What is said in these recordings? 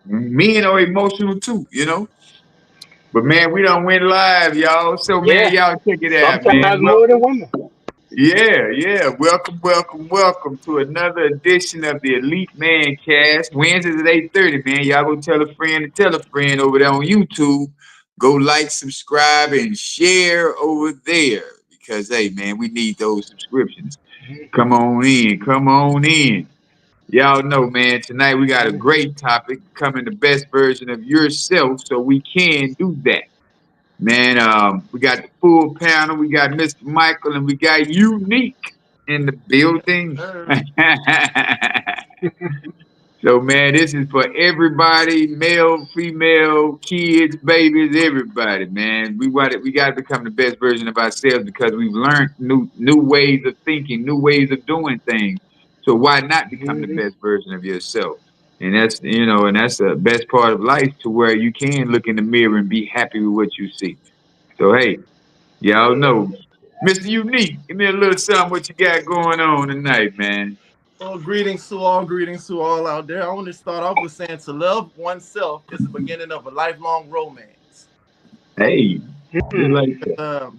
Men are emotional too, you know. But man, we done went live, y'all. So man, Yeah, y'all check it out, sometimes man. more than Welcome. women. Yeah, yeah. Welcome, welcome, welcome to another edition of the Elite Mancast. Wednesdays at 8:30, man. Y'all go tell a friend and tell a friend over there on YouTube. Go like, subscribe, and share over there. Because hey, man, we need those subscriptions. Come on in, come on in. Y'all know, man, tonight we got a great topic, becoming the best version of yourself so we can do that. Man, we got the full panel. We got Mr. Michael and we got Unique in the building. So, man, this is for everybody, male, female, kids, babies, everybody, man. We got to become the best version of ourselves because we've learned new ways of thinking, new ways of doing things. So why not become the Mhm. best version of yourself? And that's the best part of life to where you can look in the mirror and be happy with what you see. So hey, y'all know, Mr. Unique, give me a little something what you got going on tonight, man. Well, greetings to all out there. I want to start off with saying to love oneself is the beginning of a lifelong romance. Hey, just Mhm. like that.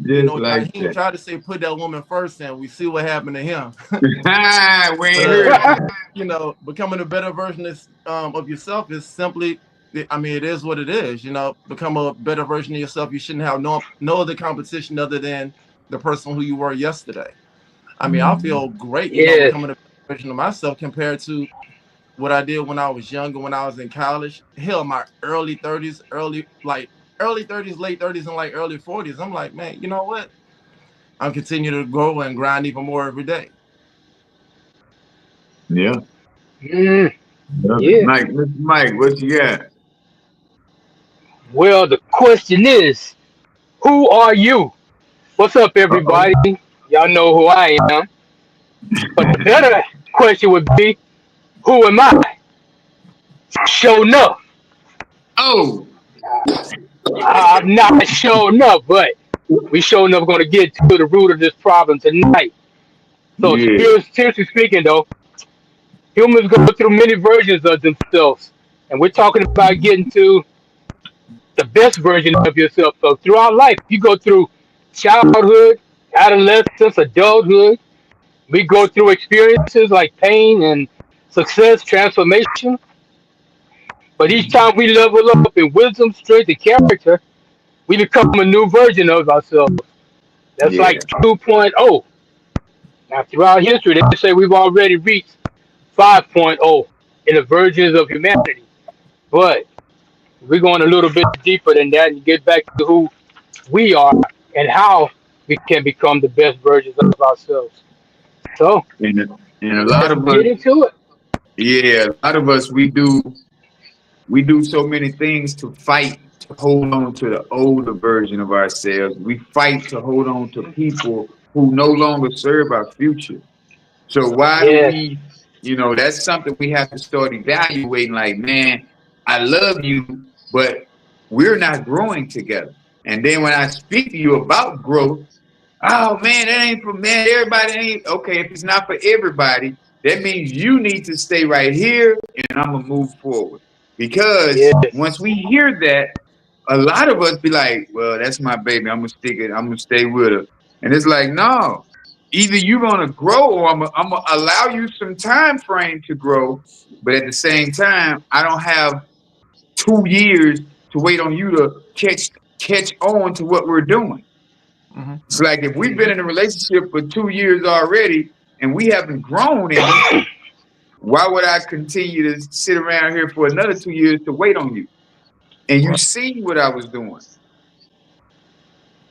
You Just know, like Raheem that. tried to say put that woman first, and we see what happened to him. We But ain't heard that. becoming a better version of yourself is simply, I mean, it is what it is. You know, become a better version of yourself. You shouldn't have no other competition other than the person who you were yesterday. I mean, I Mhm. feel great, Yes. becoming a better version of myself compared to what I did when I was younger, when I was in college. Hell, my early 30s, early 30s, late 30s, and like early 40s. I'm like, man, you know what? I'm continuing to grow and grind even more every day. Yeah, Mm, love it. yeah. Mike, what you got? Well, the question is, who are you? What's up, Uh-oh. everybody? Y'all know who I am. But the better question would be, who am I? Showing up. Oh, I'm not showing up, but we showing up going to get to the root of this problem tonight. So, yeah. seriously speaking, though, humans go through many versions of themselves, and we're talking about getting to the best version of yourself. So, throughout life, you go through childhood, adolescence, adulthood. We go through experiences like pain and success, transformation. But each time we level up in wisdom, strength, and character, we become a new version of ourselves. That's like Yeah. 2.0. Now, throughout history, they say we've already reached 5.0 in the versions of humanity. But we're going a little bit deeper than that and get back to who we are and how we can become the best versions of ourselves. So, And a lot let's of get us, into it. yeah, a lot of us, we do so many things to fight to hold on to the older version of ourselves. We fight to hold on to people who no longer serve our future. So why do Yes, that's something we have to start evaluating. Like, man, I love you, but we're not growing together. And then when I speak to you about growth, oh man, that ain't for man. Everybody ain't okay. If it's not for everybody, that means you need to stay right here and I'm gonna move forward. Because yes. once we hear that, a lot of us be like, well, that's my baby. I'm gonna stick it, I'm gonna stay with her. And it's like, no, either you're gonna grow or I'm gonna allow you some time frame to grow, but at the same time, I don't have 2 years to wait on you to catch on to what we're doing. Hmm. It's like if we've been Hmm. in a relationship for 2 years already and we haven't grown any, why would I continue to sit around here for another 2 years to wait on you? And you Right. see what I was doing.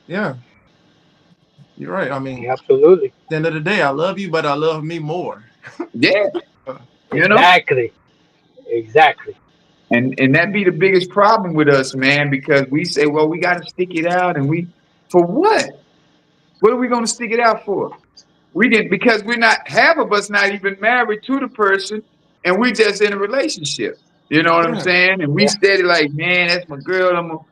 Yeah, you're right. I mean, at Absolutely. the end of the day, I love you, but I love me more. Yeah, Uh, you know? Exactly. Exactly. And that be the biggest problem with us, man, because we say, well, we gotta stick it out and we for what? What are we gonna stick it out for? We didn't because we're not half of us not even married to the person and we just in a relationship. You know what I'm yeah. saying? And we Yeah. steady like, man, that's my girl.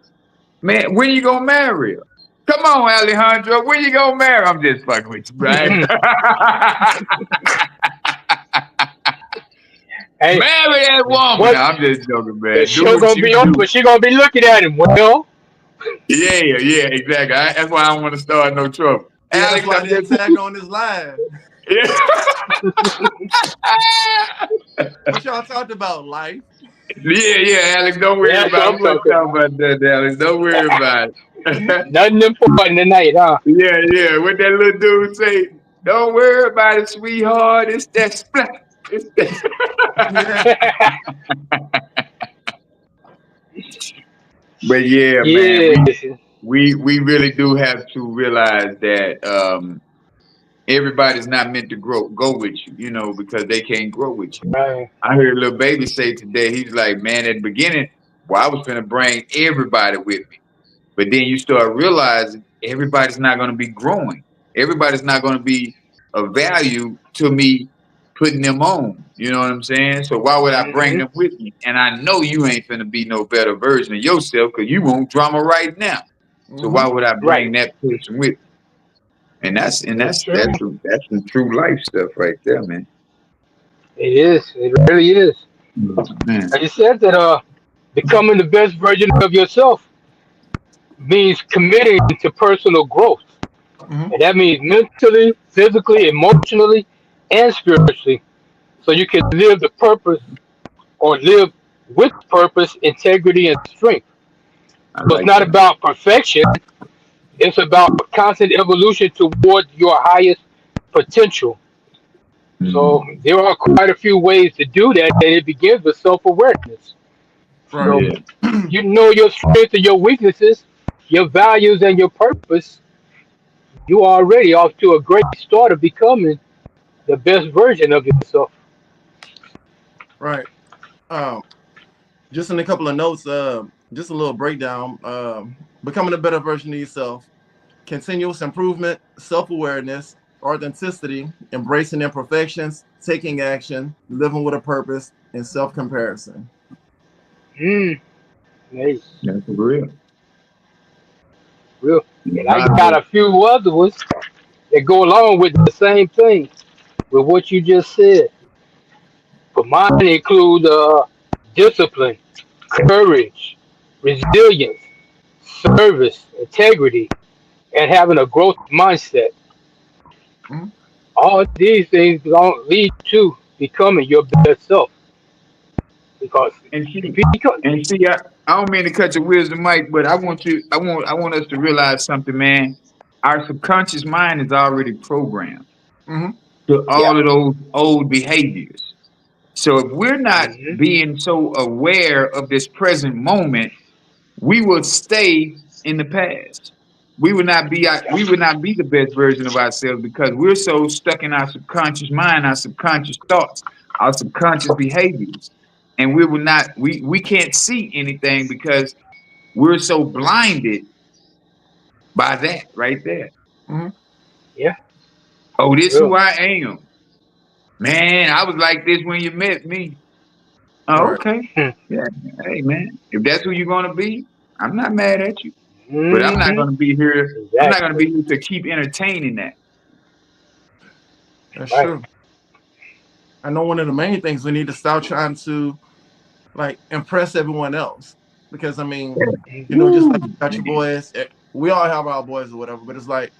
Man, when you gonna marry her? Come on, Alejandro, when you gonna marry? I'm just fucking with you, right? Hey, marry that woman. what No, I'm just joking, the man. Do show what gonna be you over? do. She gonna be looking at him. Well, Yeah, yeah, exactly. That's why I don't want to start no trouble. Yeah, that's Alex, why I I'm didn't just tag on this live. yeah. What y'all talked about? Life. Yeah, yeah, Alex, don't worry that's about what it. I'm We wasn't talking talking about. about that, Alex. Don't worry about it. Nothing important tonight, huh? Yeah, yeah. What that little dude say? Don't worry about it, sweetheart. It's that splat. It's that. Yeah. But yeah, man, Yes. we really do have to realize that everybody's not meant to go with you, because they can't grow with you. Right. I heard a little baby say today, he's like, man, at the beginning, well, I was gonna bring everybody with me. But then you start realizing everybody's not going to be growing. Everybody's not going to be of value to me putting them on. You know what I'm saying? So why would I bring Hmm. them with me? And I know you ain't finna be no better version of yourself because you want drama right now. So why Mm-hmm. would I Right. bring that person with me? And that's and That's that's true. that's that's some true life stuff right there, man. It is. It really is. Man. And you said that becoming the best version of yourself means committing to personal growth. Mm-hmm. And that means mentally, physically, emotionally, and spiritually. So you can live the purpose or live with purpose, integrity, and strength. I So it's like not that. about perfection, it's about constant evolution toward your highest potential. So Mm. there are quite a few ways to do that, and it begins with self awareness. Right. So Yeah. you know your strengths and your weaknesses, your values and your purpose. You are already off to a great start of becoming the best version of yourself. Right. Um, just in a couple of notes, just a little breakdown. Becoming a better version of yourself, continuous improvement, self-awareness, authenticity, embracing imperfections, taking action, living with a purpose, and self-comparison. Mm, nice. That's for real. Real. You And I might as got well. a few other ones that go along with the same thing with what you just said. But mine include discipline, courage, resilience, service, integrity, and having a growth mindset. Mhm. All these things lead to becoming your best self. Because And if see, you become, I don't mean to cut your wisdom, Mike, but I want us to realize something, man. Our subconscious mind is already programmed Mhm. to yeah, all of those old behaviors. So if we're not hmm being so aware of this present moment, we will stay in the past. yeah, We would not be the best version of ourselves because we're so stuck in our subconscious mind, our subconscious thoughts, our subconscious behaviors. And we will not we can't see anything because we're so blinded by that right there. Mhm. yeah, Oh, this who real. I am. Man, I was like this when you met me. Oh, Right. okay. Yeah. Hey man. If that's who you're gonna be, I'm not mad at you. But I'm not Hmm. gonna be here. I'm not gonna Exactly. be here to keep entertaining that. That's Right. true. I know one of the main things we need to stop trying to like impress everyone else. Because I mean, just like Woo, you got your man. boys, we all have our boys or whatever, but it's like,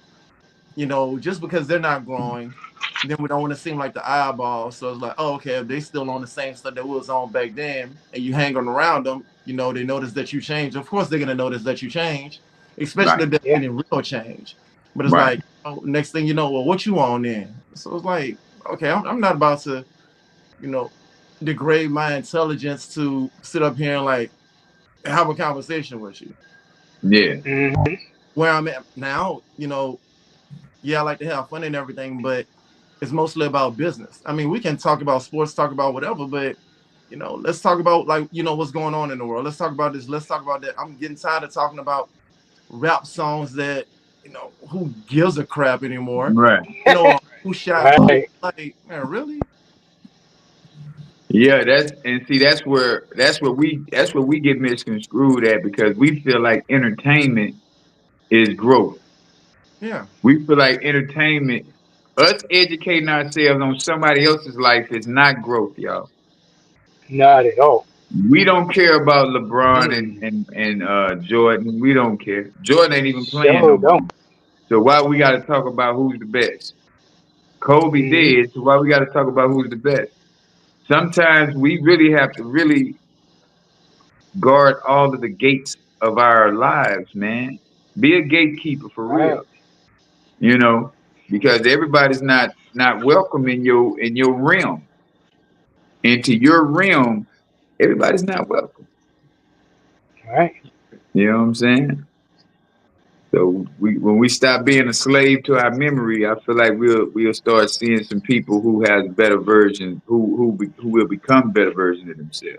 just because they're not growing, then we don't want to seem like the eyeball. So it's like, oh, okay, if they still on the same stuff that we was on back then, and you hang on around them, they notice that you change. Of course, they're gonna notice that you change, especially Right, if they're Yeah. getting real change. But it's right. like, oh, next thing you know, well, what you on then? So it's like, okay, I'm not about to, you know, degrade my intelligence to sit up here and like have a conversation with you. Yeah, Hmm. Where I'm at now, yeah, I like to have fun and everything, but it's mostly about business. I mean, we can talk about sports, talk about whatever, but let's talk about like what's going on in the world. Let's talk about this. Let's talk about that. I'm getting tired of talking about rap songs that who gives a crap anymore. right. Who shot who? Right. Like, man, really? Yeah, that's where we get misconstrued at because we feel like entertainment is growth. Yeah. We feel like entertainment, us educating ourselves on somebody else's life is not growth, y'all. Not at all. We don't care about LeBron Mm. and Jordan. We don't care. Jordan ain't even playing Sure no more. don't. So why we got to talk about who's the best? Kobe Mm-hmm. did. So why we got to talk about who's the best? Sometimes we really have to really guard all of the gates of our lives, man. Be a gatekeeper for Right. real, you know, because everybody's not welcome in your realm. Into your realm, everybody's not welcome. Right. You know what I'm saying? So when we stop being a slave to our memory, I feel like we'll start seeing some people who has better versions, who will become better versions of themselves.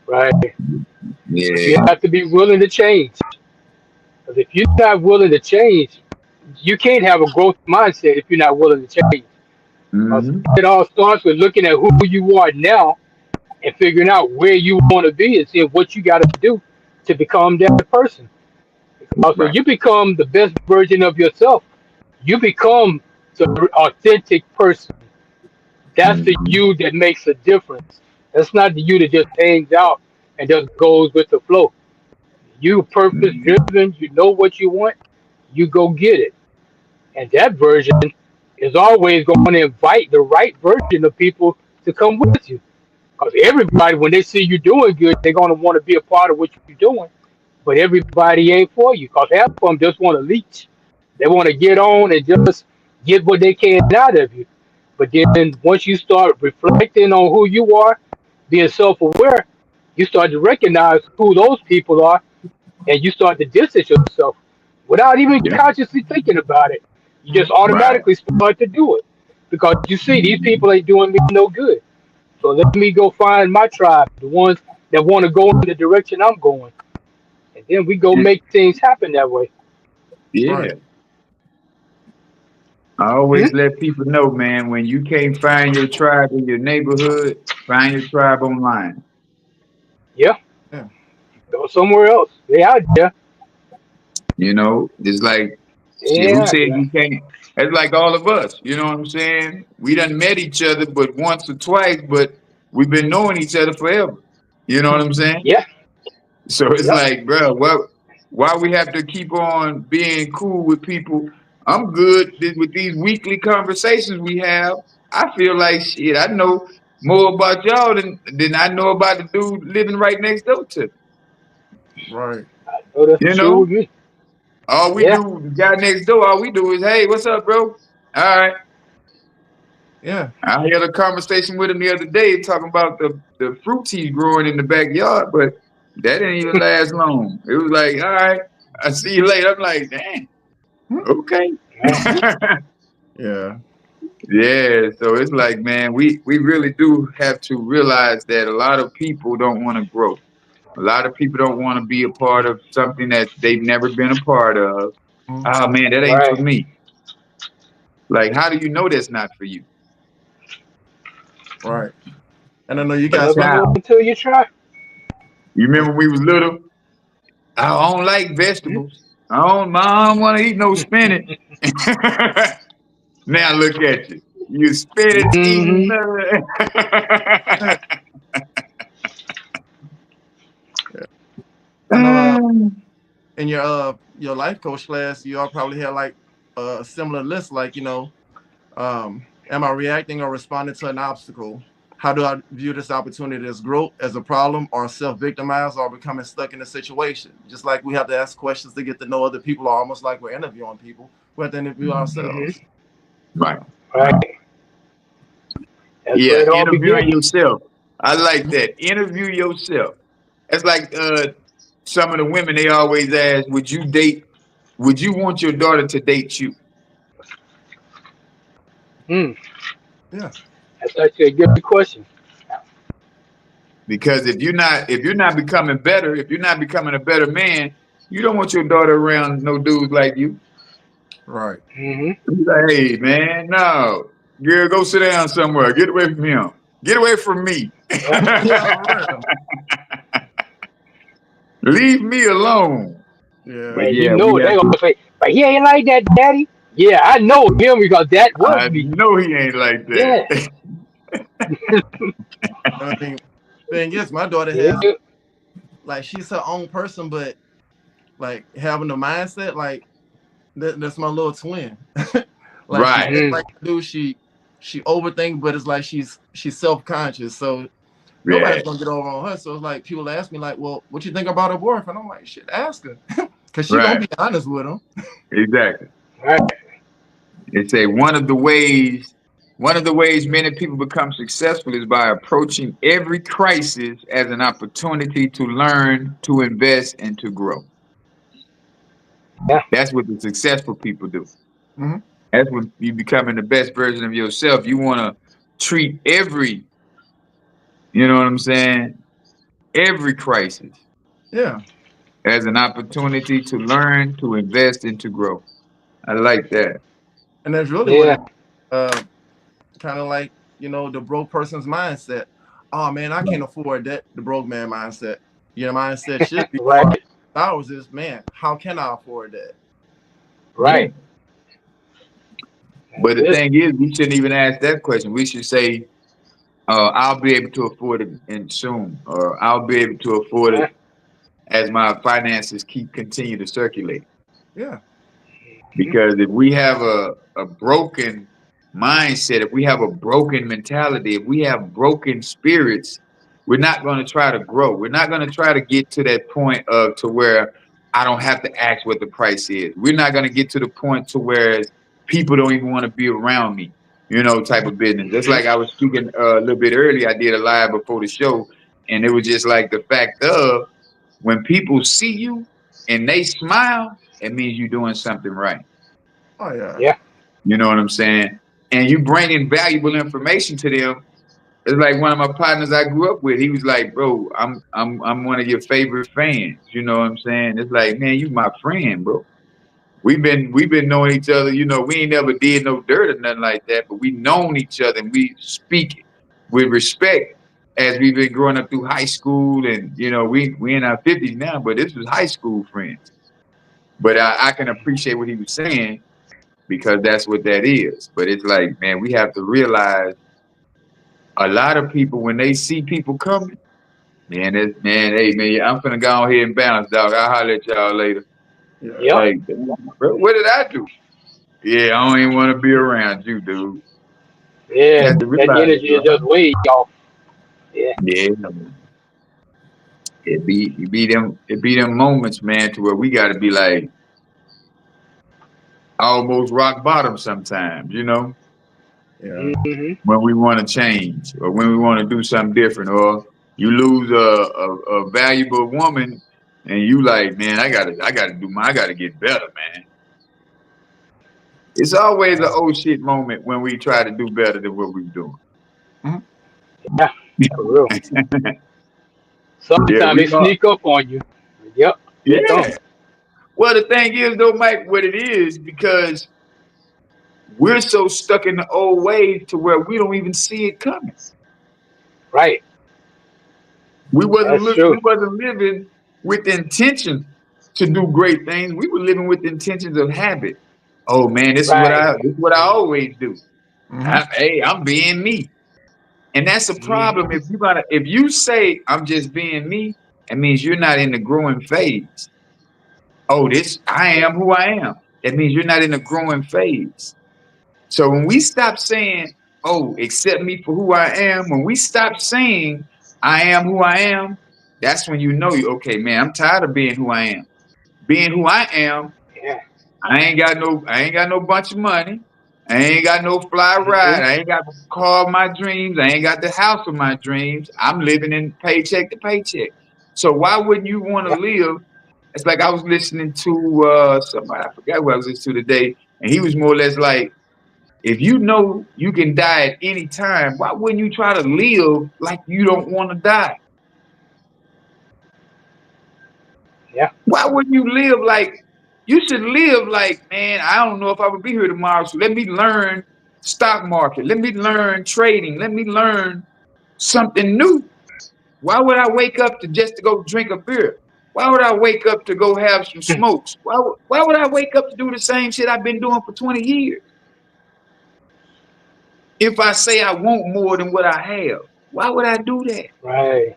Right. But you Yeah. have to be willing to change. Because if you're not willing to change, you can't have a growth mindset if you're not willing to change. Because Hmm. it all starts with looking at who you are now and figuring out where you want to be and seeing what you got to do to become that person. Because when Right. you become the best version of yourself, you become the authentic person. That's the Hmm. you that makes a difference. That's not the you that just hangs out and just goes with the flow. You purpose driven, you know what you want, you go get it. And that version is always going to invite the right version of people to come with you. Because everybody, when they see you doing good, they're going to want to be a part of what you're doing. But everybody ain't for you. Because half of them just want to leech. They want to get on and just get what they can out of you. But then once you start reflecting on who you are, being self aware, you start to recognize who those people are and you start to distance yourself without even Yeah. consciously thinking about it. You just Right. automatically start to do it because you see these people ain't doing me no good. So let me go find my tribe, the ones that want to go in the direction I'm going, and then we go make things happen that way. Right. Yeah. I Hmm. always let people know, man, when you can't find your tribe in your neighborhood, find your tribe online. Yeah, Yeah. go somewhere else. They out there. You know, it's like, shit, They who out said there. you can't? It's like all of us. You know what I'm saying? We done met each other, but once or twice, but we've been knowing each other forever. You know what I'm saying? Yeah. So it's Yep. like, bro, why we have to keep on being cool with people? I'm good with these weekly conversations we have. I feel like shit. I know more about y'all than I know about the dude living right next door to me. Right. I know that's You true know, with me. all we Yeah. do, the guy next door, all we do is, hey, what's up, bro? All right. Yeah. I had a conversation with him the other day talking about the fruits he's growing in the backyard, but that didn't even last long. It was like, all right, I see you later. I'm like, damn, okay. Right. Yeah. Yeah, so it's like, man, we really do have to realize that a lot of people don't want to grow. A lot of people don't want to be a part of something that they've never been a part of. Mhm. Oh man, that ain't for Right. me. Like, how do you know that's not for you? Right. And I know you A got Never some. know child. until you try. You remember when we was little? I don't like Hmm? vegetables. I don't want to eat no spinach. Now look at you. You spinach eating. Hmm. Yeah. Yeah. I know. In your life coach class, you all probably had like a similar list, like am I reacting or responding to an obstacle? How do I view this opportunity as growth, as a problem, or self-victimize, or becoming stuck in a situation? Just like we have to ask questions to get to know other people, or almost like we're interviewing people, we have to interview Hmm. ourselves. Right, right. Right. That's where Yeah, it all interviewing begins. yourself. I like that. Interview yourself. That's like some of the women they always ask, would you want your daughter to date you? Mm. Yeah. That's actually a good question. Because if you're not becoming better, if you're not becoming a better man, you don't want your daughter around no dudes like you. Right. Hmm. You like, hey man, no. Girl, go sit down somewhere. Get away from him. Get away from me. Yeah. Yeah, for real. Leave me alone. Yeah. But And you yeah, know we it. They have gonna to. say, but he ain't like that, daddy. Yeah, I know him because that was I me. know he ain't like Yeah. that. I mean, thing is, my daughter Yeah. has like she's her own person, but like having the mindset like that's my little twin. Like she Right. just Mm-hmm. like I do, she overthink, but it's like she's self conscious. So Yeah. nobody's gonna get over on her. So it's like people ask me like, well, what you think about her boyfriend? I'm like, shit, ask her, cause she gonna Right. be honest with him. Exactly. Right. They say one of the ways many people become successful is by approaching every crisis as an opportunity to learn, to invest, and to grow. Yeah. That's what the successful people do. Hmm. That's when you becoming the best version of yourself. You want to treat every, you know what I'm saying, every crisis Yeah, as an opportunity to learn, to invest, and to grow. I like that. and that's really what Yeah. it kind of like the broke person's mindset. Oh man, I can't afford that. The broke man mindset. Your mindset should be Right. more. Ours is man. How can I afford that? Yeah. Right. But That's the it. thing is, we shouldn't even ask that question. We should say, I'll be able to afford it and soon, or I'll be able to afford Yeah. it as my finances keep continue to circulate. Yeah. Mhm. Because if we have a broken mindset, if we have a broken mentality, if we have broken spirits, we're not going to try to grow. We're not going to try to get to that point of to where I don't have to ask what the price is. We're not going to get to the point to where people don't even want to be around me, type of business. Just Mhm. like I was speaking a little bit earlier, I did a live before the show, and it was just like the fact of when people see you and they smile, it means you're doing something right. Oh yeah. Yeah. You know what I'm saying? And you bringing valuable information to them. It's like one of my partners I grew up with. He was like, "Bro, I'm one of your favorite fans." You know what I'm saying? It's like, man, you my friend, bro. We've been knowing each other. We ain't never did no dirt or nothing like that, but we known each other and we speak with respect as we've been growing up through high school. And we in our 50s now, but this was high school friends. But I can appreciate what he was saying because that's what that is. But it's like, man, we have to realize a lot of people when they see people coming, man, hey man, I'm finna go ahead and bounce, dog. I'll holler at y'all later. Yeah. Yep. Like, bro, what did I do? Yeah, I don't even want to be around you, dude. You Yeah. have to That realize energy it, is right? just way off. Yeah. Yeah, it be them moments, man, to where we got to be like almost rock bottom sometimes, Yeah. Mm-hmm. when we want to change or when we want to do something different, or you lose a valuable woman and you like, man, I gotta get better, man. It's always an oh shit moment when we try to do better than what we're doing. Mhm. Yeah. For real. Yeah, Sometimes we they know. sneak up on you. Yep. They come. Yeah. Well, the thing is, though, Mike, what it is because we're so stuck in the old ways to where we don't even see it coming. Right. That's We true. wasn't living with the intention to do great things. We were living with the intentions of habit. Oh man, Right. this is what I always do. Hmm. Hey, I'm being me, and that's a problem. Mm-hmm. If you say I'm just being me, it means you're not in the growing phase. Oh, this I Yeah. am who I am. That means you're not in the growing phase. So when we stop saying, "Oh, accept me for who I am," when we stop saying, "I am who I am," that's when you know you okay, man. I'm tired of being who I am. Being who I am, Yeah. I ain't got no bunch of money. I ain't got no fly Mm-hmm. ride. I ain't got the car of my dreams. I ain't got the house of my dreams. I'm living in paycheck to paycheck. So why wouldn't you want to Yeah. live? It's like I was listening to somebody, I forgot who I was listening to today, and he was more or less like, if you know you can die at any time, why wouldn't you try to live like you don't want to die? Yeah. Why wouldn't you live like you should live like, man, I don't know if I would be here tomorrow. So let me learn stock market. Let me learn trading. Let me learn something new. Why would I wake up to just to go drink a beer? Why would I wake up to go have some smokes? Why would I wake up to do the same shit I've been doing for 20 years? If I say I want more than what I have. Why would I do that? Right.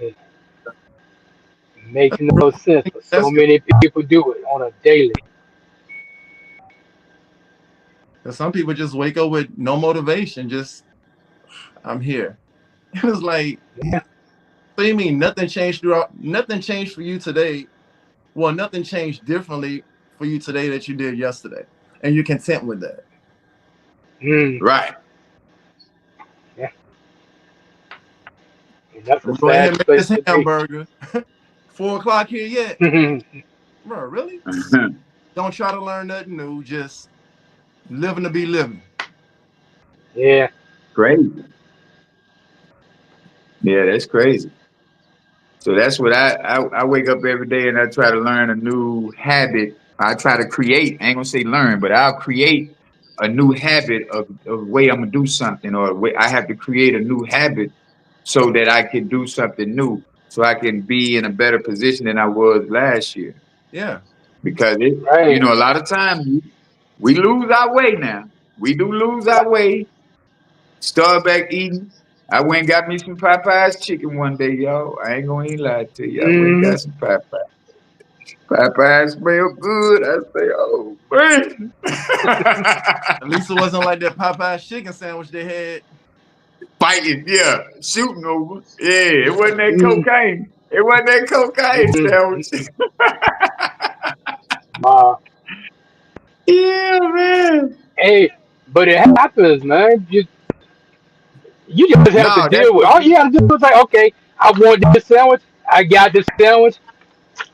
It makes no sense, but so That's many people do it on a daily. because some people just wake up with no motivation. Just I'm here. It was like, Yeah. so you mean nothing changed throughout? Nothing changed for you today. Well, nothing changed differently for you today that you did yesterday, and you're content with that. Mm. Right. Yeah. And that's I'm a gonna go ahead sad and make place this to be. hamburger. 4 o'clock here yet, Mhm. bro? Really? Don't try to learn nothing new. Just living to be living. Yeah. Crazy. Yeah, that's crazy. So that's what I wake up every day and I try to learn a new habit. I try to create, I ain't gonna say learn, but I'll create a new habit of way I'm gonna do something, or way I have to create a new habit so that I can do something new, so I can be in a better position than I was last year. Yeah. Because it, Right. a lot of times we lose our way now. We do lose our way. Start back eating. I went and got me some Popeyes chicken one day, y'all. I ain't gonna even lie to you. I went and Mm-hmm. got some Popeyes. Popeyes smell good. I say, oh man. At least it wasn't like that Popeye chicken sandwich they had. Fighting, yeah. Shooting over. Yeah, it wasn't that Mm-hmm. cocaine. It wasn't that cocaine Mm-hmm. sandwich. Wow. Yeah, man. Hey, but it happens, man. You just have to No, that's deal with. what All you you have to do is like, okay, I want this sandwich. I got this sandwich.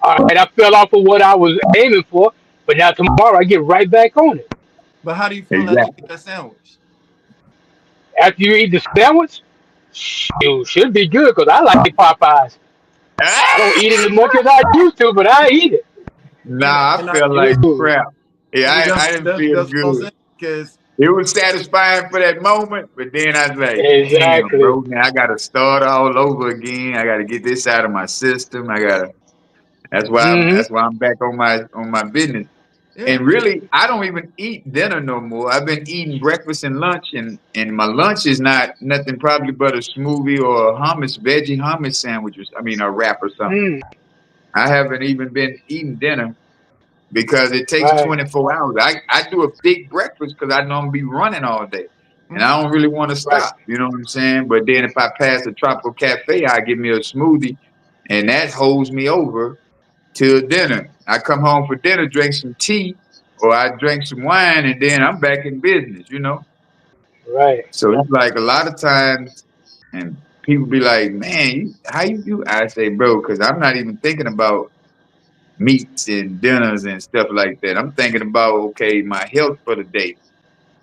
All right, I fell off of what I was aiming for, but now tomorrow I get right back on it. But how do you feel after you eat exactly. that sandwich? After you eat the sandwich, you should be good because I like Popeyes. I don't eat it as much as I used to, but I eat it. Nah, And I I felt like Dude. crap. Yeah, see I didn't feel that's what I'm good. saying. Because It was satisfying for that moment, but then I was like, damn, Exactly. bro, man, I gotta start all over again. I gotta get this out of my system. I gotta Mm-hmm. that's why I'm back on my business. yeah, And really, I don't even eat dinner no more. I've been eating breakfast and lunch, and my lunch is not nothing probably but a smoothie or a hummus, veggie hummus sandwiches. I mean, a wrap or something. Mm. I haven't even been eating dinner because it takes Right. 24 hours. I do a big breakfast because I know I'm gonna be running all day. And mhm, I don't really want to Right. stop. You know what I'm saying? But then if I pass the Tropical Cafe, I give me a smoothie and that holds me over till dinner. I come home for dinner, drink some tea, or I drink some wine, and then I'm back in business. Right. So it's like a lot of times, and people be like, man, how you do? I say, bro, because I'm not even thinking about meats and dinners and stuff like that. I'm thinking about, okay, my health for the day.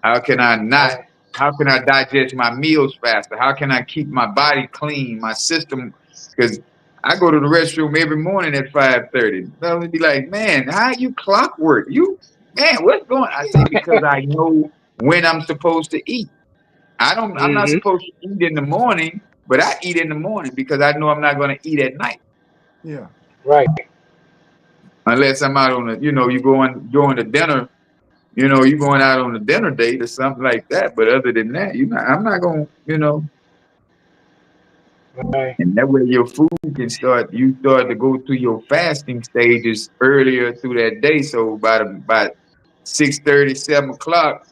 How can I not? Right. How can I digest my meals faster? How can I keep my body clean, my system? Because I go to the restroom every morning at 5:30. They'll be like, man, how you clockwork? Man, what's going? I say because I know when I'm supposed to eat. I'm not Mm-hmm. supposed to eat in the morning, but I eat in the morning because I know I'm not going to eat at night yeah. Right. unless I'm out on you going during the dinner. You going out on a dinner date or something like that. But other than that, I'm not going. Right. And that way your food can you start to go through your fasting stages earlier through that day. So by 6:30, 7 o'clock.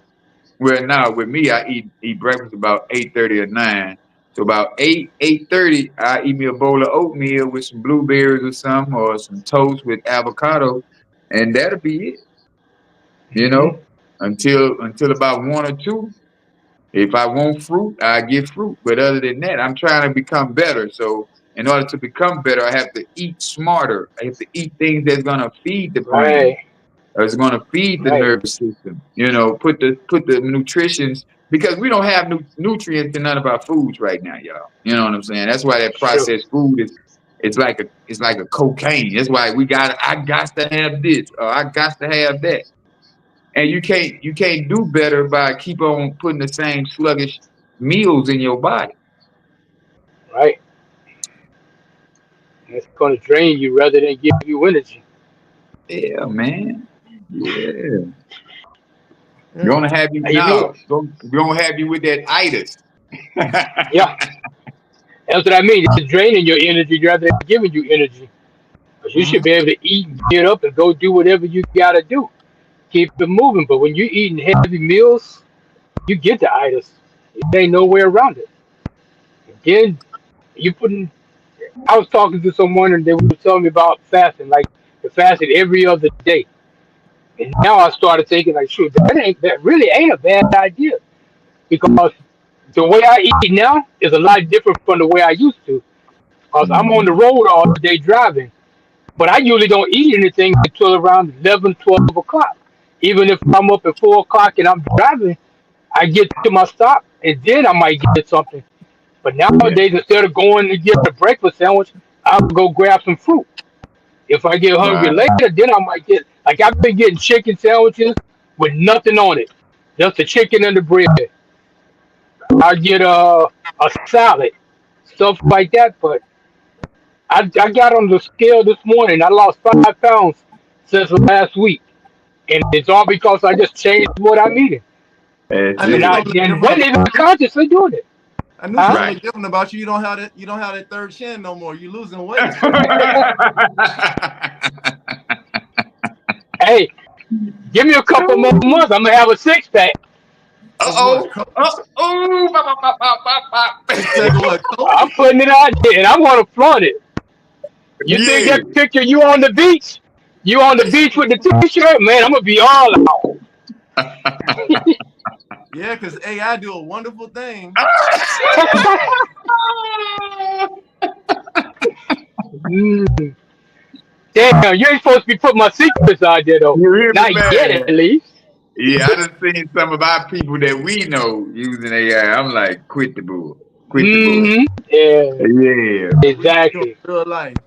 Well, now with me, I eat breakfast about 8:30 or 9. So about 8:30, I eat me a bowl of oatmeal with some blueberries or something, or some toast with avocado, and that'll be it. You Mm-hmm. know, until about 1 or 2. If I want fruit, I get fruit. But other than that, I'm trying to become better. So in order to become better, I have to eat smarter. I have to eat things that's gonna feed the brain. Right. It's going to feed the Right. nervous system. Put the nutritions because we don't have nutrients in none of our foods right now, y'all. You know what I'm saying? That's why that Sure. processed food is it's like a cocaine. That's why I got to have this or I got to have that. And you can't do better by keep on putting the same sluggish meals in your body. Right. And it's going to drain you rather than give you energy. Yeah, man. Yeah. Yeah. Gonna have you And you know, now. Gonna have you with that itis. Yeah, that's what I mean. It's draining your energy rather than giving you energy. But you should Mhm. be able to eat, get up, and go do whatever you gotta do. Keep it moving. But when you're eating heavy meals, you get the itis. There ain't no way around it. Then you putting. I was talking to someone and they were telling me about fasting, like the fasting every other day. And now I started thinking, like, shoot, that really ain't a bad idea because the way I eat now is a lot different from the way I used to. Because I'm on the Mhm. road all day driving, but I usually don't eat anything until around 11, 12 o'clock. Even if I'm up at 4 o'clock and I'm driving, I get to my stop and then I might get something. But Yeah. nowadays, instead of going to get a breakfast sandwich, I'll go grab some fruit. If I get hungry Right. later, then I might get, like, I've been getting chicken sandwiches with nothing on it, just the chicken and the bread. I get a salad, stuff like that. But I got on the scale this morning. I lost 5 pounds since last week, and it's all because I just changed what I'm eating, That's I knew and it. something different wasn't about even you. consciously doing it. I knew Huh? something Right. different about you. You don't have that. You don't have that third chin no more. You losing weight. Hey, give me a couple more months. I'm gonna have a 6 pack. Of what? Uh-oh. Uh-oh. Bop, bop, bop, bop, bop, bop. 6 pack of what? Coke? I'm putting it out there, and I'm gonna flaunt it. You think Yeah. that picture you on the beach? You on the beach with the t-shirt, man? I'm gonna be all out. Yeah, because AI do a wonderful thing. Mm. Damn, you ain't supposed to be putting my secrets out there though. You hear me, Not yet, man? at least. Yeah, I done seen some of our people that we know using AI. I'm like, quit the bull. Quit the bull. Hmm. Yeah, Yeah. Like we do in exactly. real life.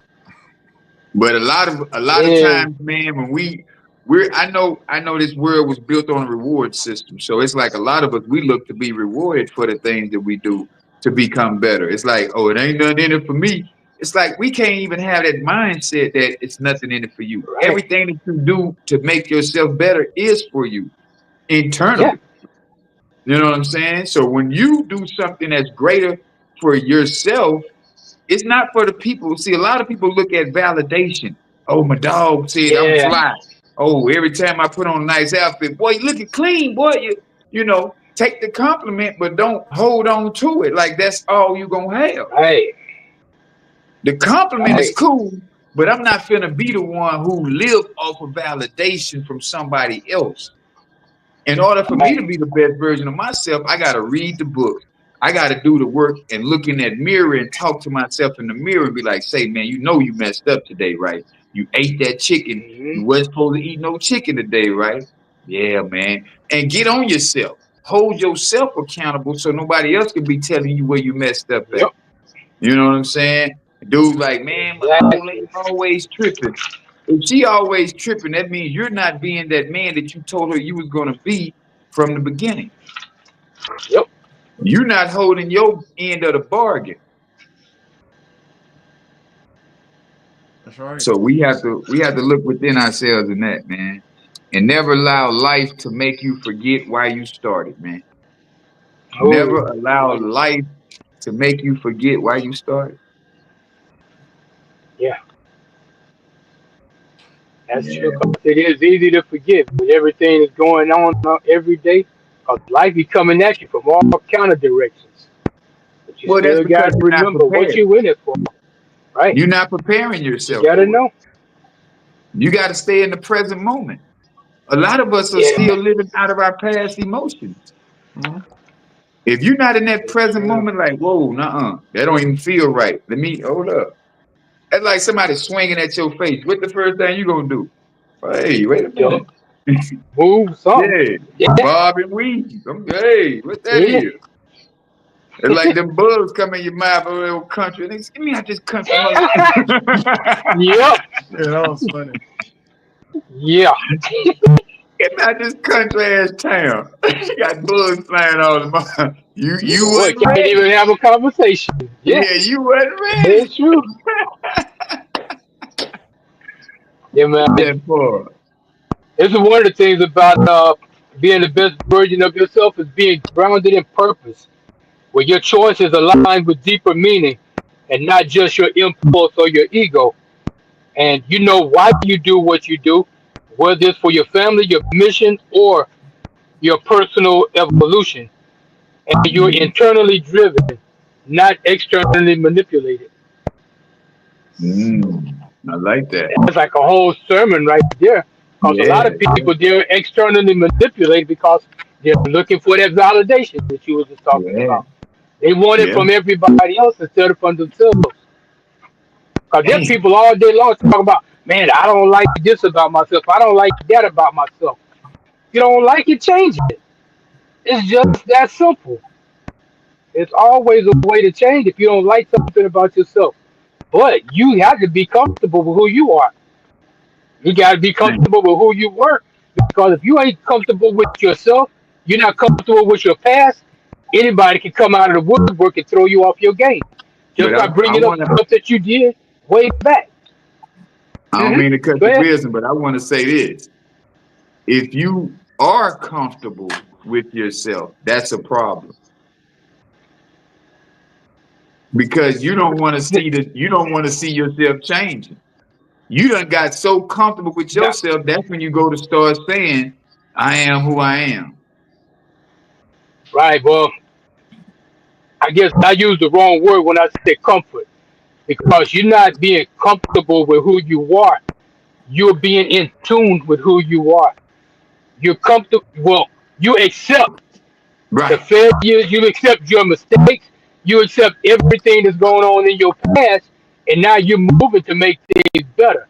But a lot of Yeah, times, man, when I know this world was built on a reward system. So it's like a lot of us we look to be rewarded for the things that we do to become better. It's like, oh, it ain't nothing in it for me. It's like we can't even have that mindset that it's nothing in it for you. right. Everything that you do to make yourself better is for you Yeah, internally. You know what I'm saying? So when you do something that's greater for yourself, it's not for the people. See, a lot of people look at validation. Oh, my dog said I'm yeah, fly. Oh, every time I put on a nice outfit, boy, you looking clean, boy. You take the compliment, but don't hold on to it. Like that's all you gonna have. right, The compliment is right, cool, but I'm not finna be the one who live off of validation from somebody else. In order for me right. to be the best version of myself, I got to read the book. I got to do the work and look in that mirror and talk to myself in the mirror and be like, say, man, you know you messed up today, right? You ate that chicken. Hmm. You wasn't supposed to eat no chicken today, right? Yeah, man. And get on yourself. Hold yourself accountable so nobody else can be telling you where you messed up at. Yep, You know what I'm saying? Dude, like, man, my old lady exactly. always tripping. If she always tripping, that means you're not being that man that you told her you was gonna be from the beginning. Yep, You're not holding your end of the bargain. That's right. So we have to look within ourselves in that, man. And never allow life to make you forget why you started, man. oh, Never allow yeah, life to make you forget why you started. yeah, that's true. Yeah. 'Cause it is easy to forget when everything is going on every day. Cause life is coming at you from all kind of directions. But you Well, that's still because got to you're not remember what prepared. you in it for, right? You're not preparing You yourself got to for it. know. You got to stay in the present moment. A lot of us are Yeah, still living out of our past emotions. Mhm. If you're not in that it's present true. moment, like, whoa, nah, that don't even feel right. Let me hold up. That's like somebody swinging at your face. What the first thing you gonna do? Hey, wait a Yo, minute. move something. Yeah, Yeah, Bob and weave. Hey, what that yeah. is? It's like them bugs come in your mouth over there country. And they say, give me out this country mother. Yep. Yeah, that was funny. Yeah. Get me out this country ass town. You got bugs flying all the time. You What? wasn't Can't even ready. have a conversation. Yeah, Yeah, you wasn't ready. it's true. Yeah, man. That part. This is one of the things about being the best version of yourself is being grounded in purpose. where your choices align with deeper meaning and not just your impulse or your ego. And you know why you do what you do, whether it's for your family, your mission, or your personal evolution. And you're internally driven, not externally manipulated. I like that. That's like a whole sermon right there. Because a lot Yeah, of people, they're externally manipulated because they're looking for that validation that you were just talking yeah, about. They want it yeah. from everybody else instead of from themselves. Because there are Damn. people all day long talking about, man, I don't like this about myself. I don't like that about myself. You don't like it, change it. It's just that simple. It's always a way to change if you don't like something about yourself. But you have to be comfortable with who you are. You got to be Damn. comfortable with who you were. Because if you ain't comfortable with yourself, you're not comfortable with your past, anybody can come out of the woodwork and throw you off your game. Just But by I bringing up want to. stuff that you did way back. I don't Hmm. mean to cut Go the ahead. wisdom, but I want to say this: if you are comfortable with yourself, that's a problem because you don't want to see yourself changing. You done got so comfortable with Yeah. yourself. That's when you go to start saying, "I am who I am." Right. Well, I guess I used the wrong word when I said comfort because you're not being comfortable with who you are. You're being in tune with who you are. You're comfortable. Well, you accept the Right. failures, you accept your mistakes, you accept everything that's going on in your past, and now you're moving to make things better.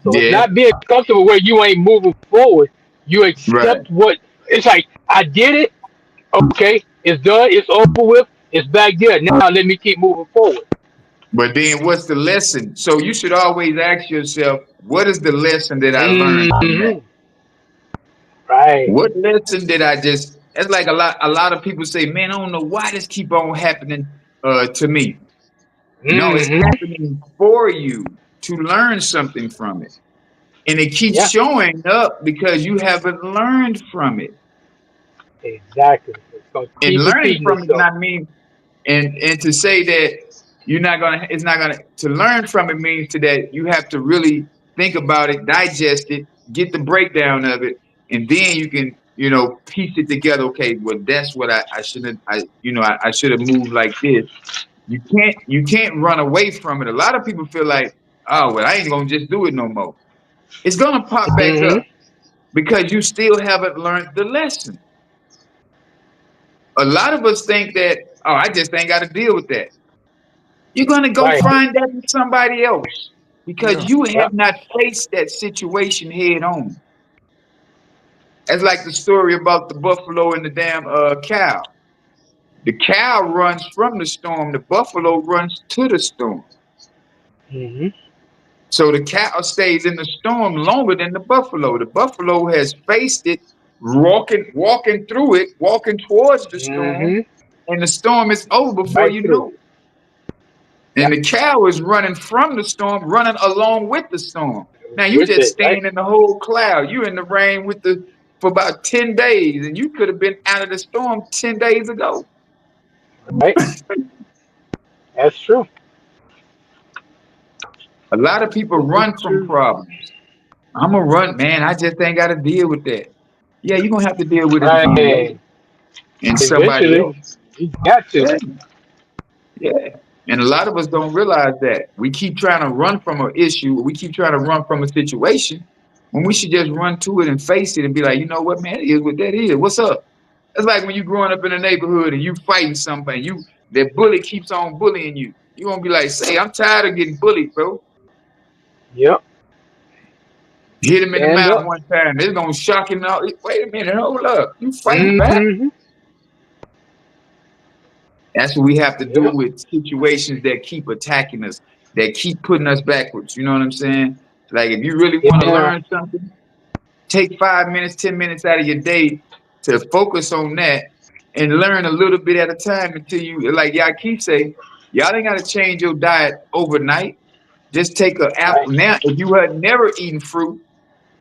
So it's Yeah. not being comfortable where you ain't moving forward. You Right. accept what it's like. I did it. Okay, it's done. It's over with. It's back there. Now let me keep moving forward. But then what's the lesson? So you should always ask yourself, what is the lesson that I learned from that? Hmm. Right. What lesson did I just it's like a lot of people say, man, I don't know why this keep on happening to me. No, it's Hmm. happening for you to learn something from it. And it keeps Yeah. showing up because you haven't learned from it. Exactly. It's gonna And keep learning repeating from it, itself. not mean and to say that you're not gonna it's not gonna to learn from it means to that you have to really think about it, digest it, get the breakdown of it, and then you can piece it together. Okay, well that's what I shouldn't I should have moved like this. You can't run away from it. A lot of people feel like, oh well, I ain't gonna just do it no more. It's gonna pop back Hmm. up because you still haven't learned the lesson. A lot of us think that, oh, I just ain't got to deal with that. You're going to go Right. find that in somebody else because Yeah. you Yep. have not faced that situation head on. It's like the story about the buffalo and the damn cow. The cow runs from the storm, the buffalo runs to the storm. Hmm. So the cow stays in the storm longer than the buffalo. The buffalo has faced it, walking through it, walking towards the storm, Hmm. and the storm is over before Right you through. know it. And Yep. the cow is running from the storm, running along with the storm. Now you With just it. Right. staying in the whole cloud. You in the rain for about 10 days, and you could have been out of the storm 10 days ago. Right. That's true. A lot of people This is run from true. problems. I'm gonna run, man. I just ain't gotta deal with that. Yeah, you're gonna have to deal with it again later. Right. And somebody Eventually, else. you got to. Yeah, yeah. And a lot of us don't realize that. We keep trying to run from an issue, we keep trying to run from a situation when we should just run to it and face it and be like, you know what, man, it is what that is. What's up? It's like when you growing up in a neighborhood and you fighting somebody, that bully keeps on bullying you. You gonna be like, say, I'm tired of getting bullied, bro. Yep. Hit him in the Stand mouth up. one time. It's gonna shock him out. Wait a minute, hold up. You fighting back? Hmm. That's what we have to do Yep. with situations that keep attacking us, that keep putting us backwards. You know what I'm saying? Like if you really want to Yeah. learn something, take 5 minutes, 10 minutes out of your day to focus on that and learn a little bit at a time until you, like y'all keep saying, y'all ain't got to change your diet overnight. Just take an Right. apple. Now, if you had never eaten fruit,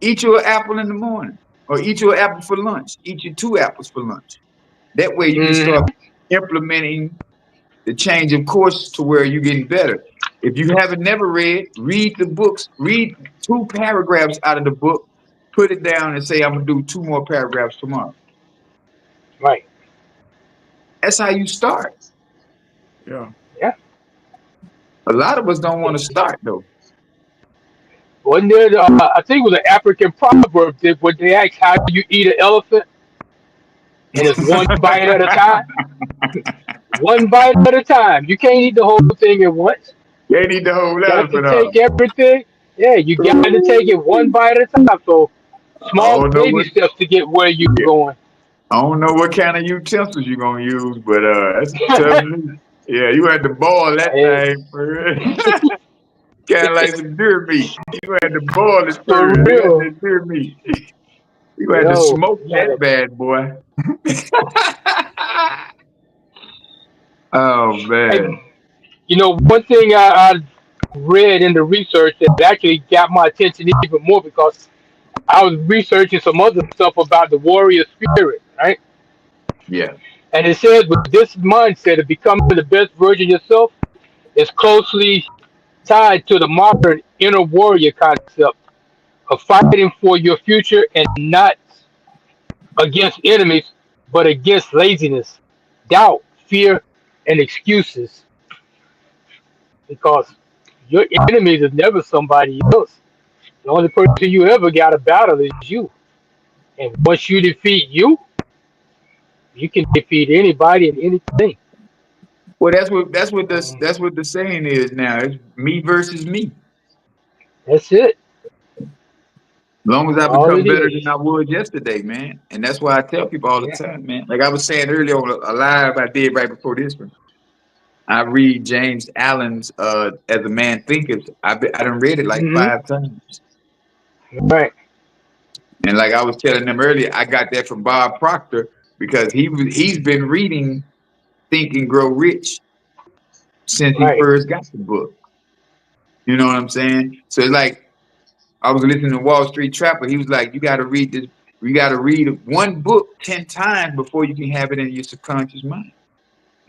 eat your apple in the morning or eat your apple for lunch. Eat your 2 apples for lunch. That way you can Hmm. start. implementing the change of course to where you're getting better. If you haven't never read, read the books, read 2 paragraphs out of the book, put it down and say, I'm gonna do 2 more paragraphs tomorrow. Right. That's how you start. Yeah. Yeah. A lot of us don't want to start though. Wasn't there? I think it was an African proverb that when they asked how do you eat an elephant, and it's one bite at a time. One bite at a time. You can't eat the whole thing at once. They need the whole Got to elephant up. take everything. Yeah, you got to take it one bite at a time. So I small don't know baby what. steps to get where you're Yeah, going. I don't know what kind of utensils you're gonna use, but that's tough. Yeah, you had to boil that Hey, thing first. Kind of like some deer meat. You had to boil it for first. You had real. that deer meat. You had to Yo, smoke you that gotta. bad boy. Oh Hey, man. one thing I read in the research that actually got my attention even more because I was researching some other stuff about the warrior spirit, right? Yeah. And it says with this mindset of becoming the best version of yourself is closely tied to the modern inner warrior concept of fighting for your future and not against enemies, but against laziness, doubt, fear, and excuses. Because your enemies is never somebody else. The only person you ever got to battle is you. And once you defeat you, you can defeat anybody and anything. Well, that's what this Um, that's what the saying is now. It's me versus me. that's it. As long as That's I all become it better is. than I was yesterday, man. And that's why I tell people all the Yeah. time, man. Like I was saying earlier on a live I did right before this one. I read James Allen's As a Man Thinketh. I done read it like Hmm. 5 times. Right. And like I was telling them earlier, I got that from Bob Proctor because he's been reading Think and Grow Rich since he Right. first got the book. You know what I'm saying? So it's like I was listening to Wall Street Trapper. He was like, you got to read this. You got to read one book 10 times before you can have it in your subconscious mind.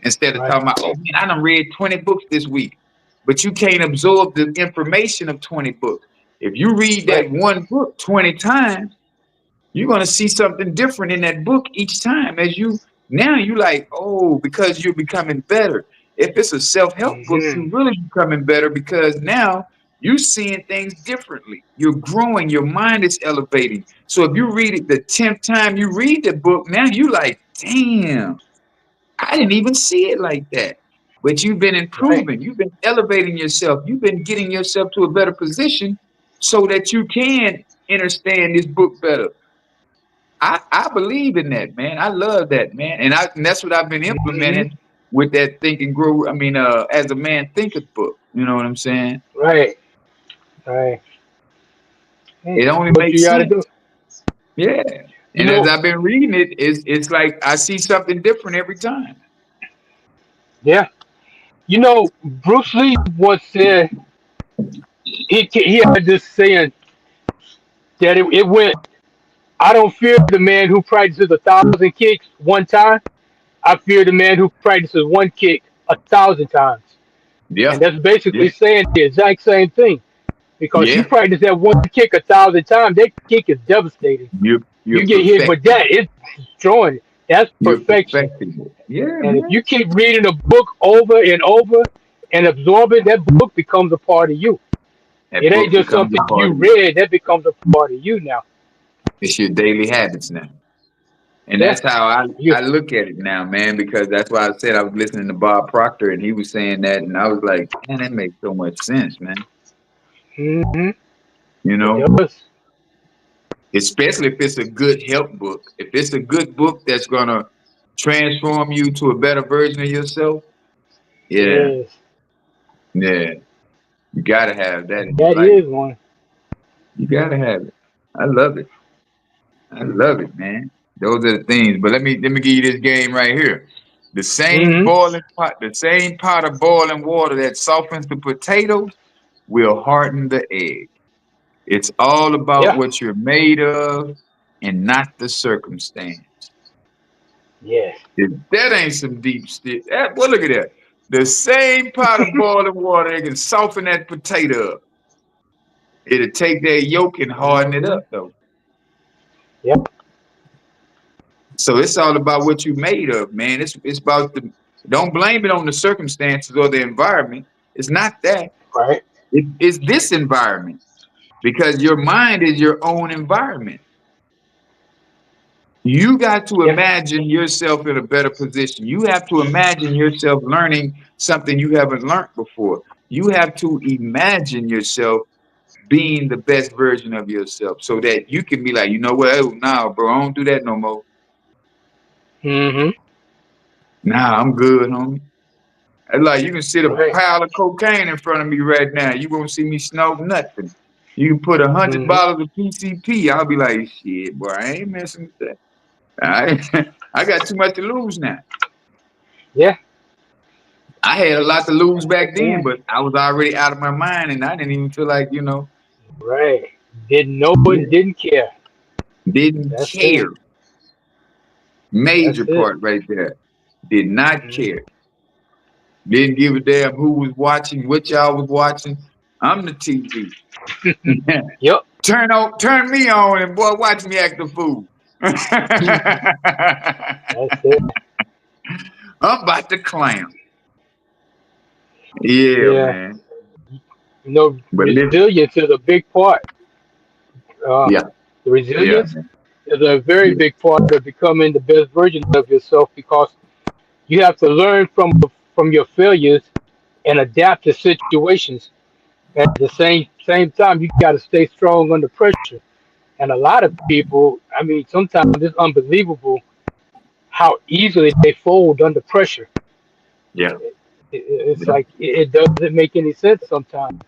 Instead of Right. talking about, oh man, I done read 20 books this week, but you can't absorb the information of 20 books. If you read that Right. one book 20 times, you're gonna see something different in that book each time. As you now you like, oh, because you're becoming better. If it's a self-help book, Hmm. you're really becoming better because now you're seeing things differently. You're growing, your mind is elevating. So if you read it the 10th time you read the book, now you like, damn, I didn't even see it like that. But you've been Right. improving, you've been elevating yourself, you've been getting yourself to a better position so that you can understand this book better. I believe in that, man. I love that, man. And that's what I've been Hmm. implementing with that Think and Grow. I mean, As a Man Thinketh book. You know what I'm saying? Right. Right. Hey, It only what you makes got to do? sense. Yeah. You And as know. I've been reading it, it's like I see something different every time. Yeah. Bruce Lee once said he had this saying that it went. I don't fear the man who practices 1,000 kicks one time. I fear the man who practices one kick 1,000 times. And Yeah. that's Yeah. basically saying the exact same thing. Because you Yeah. practice that one kick 1,000 times, that kick is devastating. You're You get hit with that, perfecting. it's destroying. That's You're perfection. perfecting it. Yeah, And if man. you keep reading a book over and over and absorbing, that book becomes a part of you. It That ain't book just becomes something a part you of you. read, that becomes a part of you now. It's your daily habits now. And Yeah. that's how You I look at it now, man, because that's why I said I was listening to Bob Proctor and he was saying that, and I was like, man, that makes so much sense, man. hmm You It know, does. especially if it's a good help book. If it's a good book that's gonna transform you to a better version of yourself, yeah, Yes. yeah, you gotta have that in your That life. is one. You gotta have it. I love it. I love it, man. Those are the things. But let me give you this game right here. Hmm. The same pot of boiling water that softens the potatoes will harden the egg. It's all about Yeah. what you're made of and not the circumstance. Yes. If that ain't some deep shit. Well, look at that. The same pot of boiling water that can soften that potato up. It'll take that yolk and harden it Mm-hmm. up, though. Yep. So it's all about what you made of, man. It's about the. Don't blame it on the circumstances or the environment. It's not that. Right. It's this environment because your mind is your own environment. You got to Yeah. imagine yourself in a better position. You have to imagine yourself learning something you haven't learned before. You have to imagine yourself being the best version of yourself so that you can be like, you know what? Oh, nah, bro, I don't do that no more. Mm-hmm. Nah, I'm good, homie. It's like you can sit a Right. pile of cocaine in front of me right now. You won't see me snort nothing. You can put 100 Mm-hmm. bottles of PCP. I'll be like, shit, boy, I ain't messing with that. I got too much to lose now. Yeah. I had a lot to lose That's the back then, thing. but I was already out of my mind and I didn't even feel like, Right. Didn't know yeah, it, didn't care. didn't That's care. it. That's Major it. part right there. Did not Mm-hmm. care. Didn't give a damn who was watching, what y'all was watching. I'm the TV. Yep. Turn me on and boy, watch me act a fool. I'm That's it. about to clown. Yeah, Yeah. man. But listen, Resilience is a big part. Uh, yeah, the yeah, resilience man. is a very Yeah, big part of becoming the best version of yourself because you have to learn from your failures and adapt to situations. At the same time, you got to stay strong under pressure. And a lot of people, I mean, sometimes it's unbelievable how easily they fold under pressure. yeah, It's yeah. like it doesn't make any sense sometimes.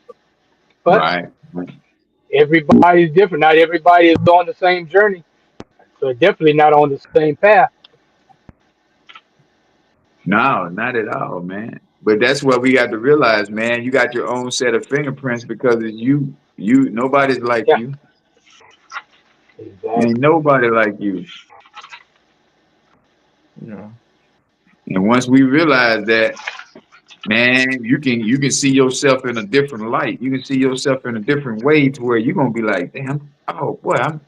But Right. everybody's different. Not everybody is on the same journey. So definitely not on the same path. No, not at all, man. But that's what we got to realize, man. You got your own set of fingerprints because it's you. Nobody's like Yeah, you. Ain't exactly. nobody like you. Yeah. And once we realize that, man, you can see yourself in a different light. You can see yourself in a different way to where you're gonna be like, damn, oh boy, I'm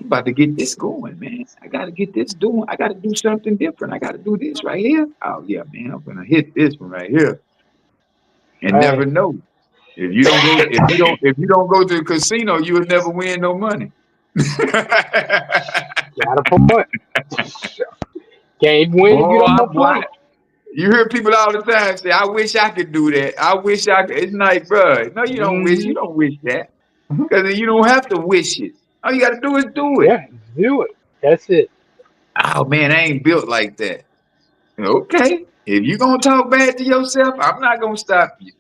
about to get this going, man. I gotta get this doing. I gotta do something different. I gotta do this right here. Oh yeah, man, I'm gonna hit this one right here and never Right. know. If you don't go to the casino, you will never win no money. Got a point. Can't win if you boy, don't boy, play. you hear people all the time say, "I wish I could do that. I wish I could." It's like, bro, no, you don't wish. Hmm. You don't wish that because you don't have to wish it. All you got to do is do it. Yeah, do it. That's it. Oh man, I ain't built like that. Okay, if you gonna talk bad to yourself, I'm not gonna stop you.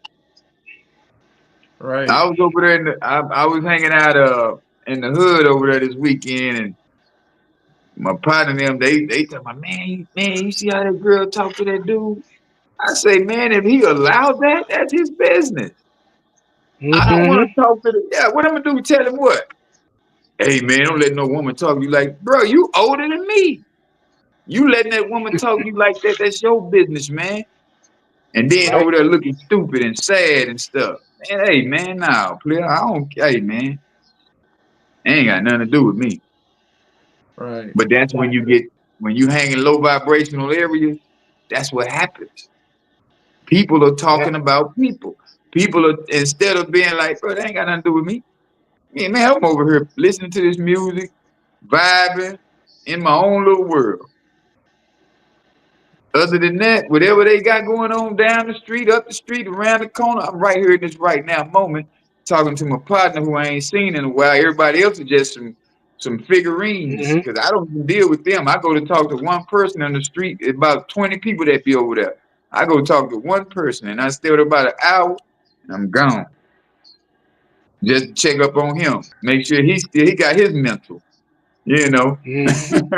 Right. I was over there I was hanging out in the hood over there this weekend, and my partner and them they tell me, man, you see how that girl talk to that dude? I say, man, if he allowed that, that's his business. I don't Hmm. want to talk to the yeah. What I'm gonna do? Tell him what? Hey man, don't let no woman talk to you like, bro. You older than me. You letting that woman talk to you like that? That's your business, man. And then Right. over there looking stupid and sad and stuff. Man, hey man, nah, player. I don't. Hey man, ain't got nothing to do with me. Right. But that's Exactly. when you hang in low vibrational areas. That's what happens. People are Yeah. talking about people. People are instead of being like, bro, that ain't got nothing to do with me. Yeah, man, I'm over here listening to this music, vibing in my own little world. Other than that, whatever they got going on down the street, up the street, around the corner, I'm right here in this right now moment talking to my partner who I ain't seen in a while. Everybody else is just some figurines Hmm. because I don't even deal with them. I go to talk to one person on the street, about 20 people that be over there. I go talk to one person and I stay with about an hour and I'm gone. Just check up on him, make sure he got his mental, you know. Hmm.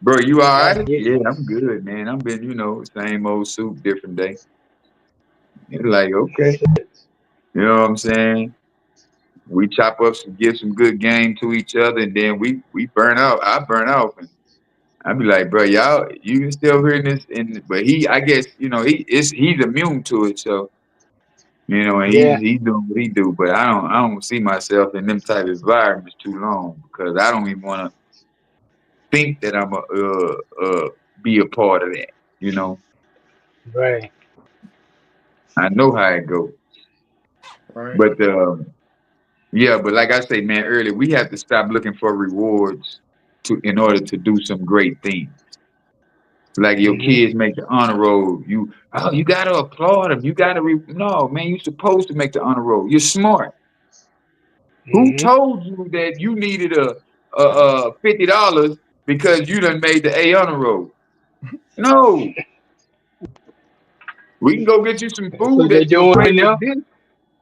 Bro, you all I right? get Yeah, you. I'm good, man. I've been, same old soup, different day. It's like, okay, That's it. you know what I'm saying? We chop up some, give some good game to each other, and then we burn out. I burn out, and I'd be like, bro, y'all, you can still hear this, and but I guess, he's immune to it, so and Yeah. he's doing what he do. But I don't see myself in them type of environments too long because I don't even want to think that I'm a be a part of that. You know, Right. I know how it goes, Right. but yeah, but like I say, man, earlier we have to stop looking for rewards in order to do some great things. Like your Mhm. kids make the honor roll, you gotta applaud them. You gotta no, man. You're supposed to make the honor roll. You're smart. Who Mhm. told you that you needed a $50 because you done made the A honor roll? No, we can go get you some That's what food they're at your doing favorite now. dish.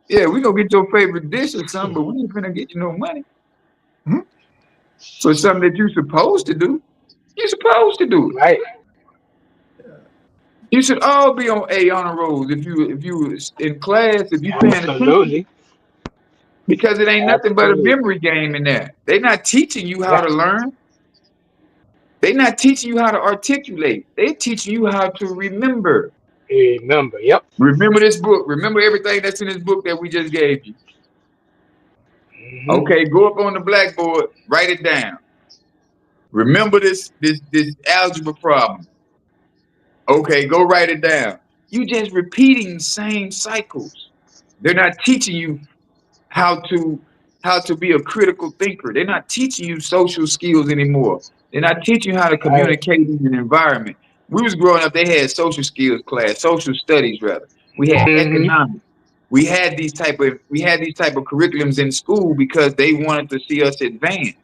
Yeah, we gonna get your favorite dish or something, but we ain't finna get you no money Mhm. for something that you're supposed to do. You're supposed to do it. Right. You should all be on A honor rolls if you was in class, if you paying attention, Absolutely. because it ain't nothing but a Absolutely. memory game in there. They're not teaching you how Yeah. to learn. They're not teaching you how to articulate. They're teaching you how to remember. Remember. Yep. Remember this book. Remember everything that's in this book that we just gave you. Mhm. Okay, go up on the blackboard, write it down. Remember this algebra problem. Okay, go write it down. You just repeating the same cycles. They're not teaching you how to be a critical thinker. They're not teaching you social skills anymore. They're not teaching you how to Right. communicate in an environment. We was growing up, they had social skills class, social studies rather. We had Mhm. economics. We had these type of curriculums in school because they wanted to see us advance.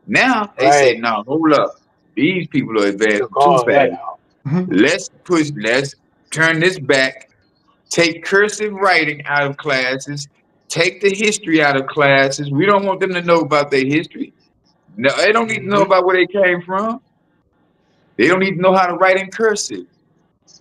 Now they say, Right. no, hold up. These people are advancing Took too all that fast. out. Mhm. Let's turn this back. Take cursive writing out of classes. Take the history out of classes. We don't want them to know about their history. No, they don't need to know Mhm. about where they came from. They don't need to know how to write in cursive.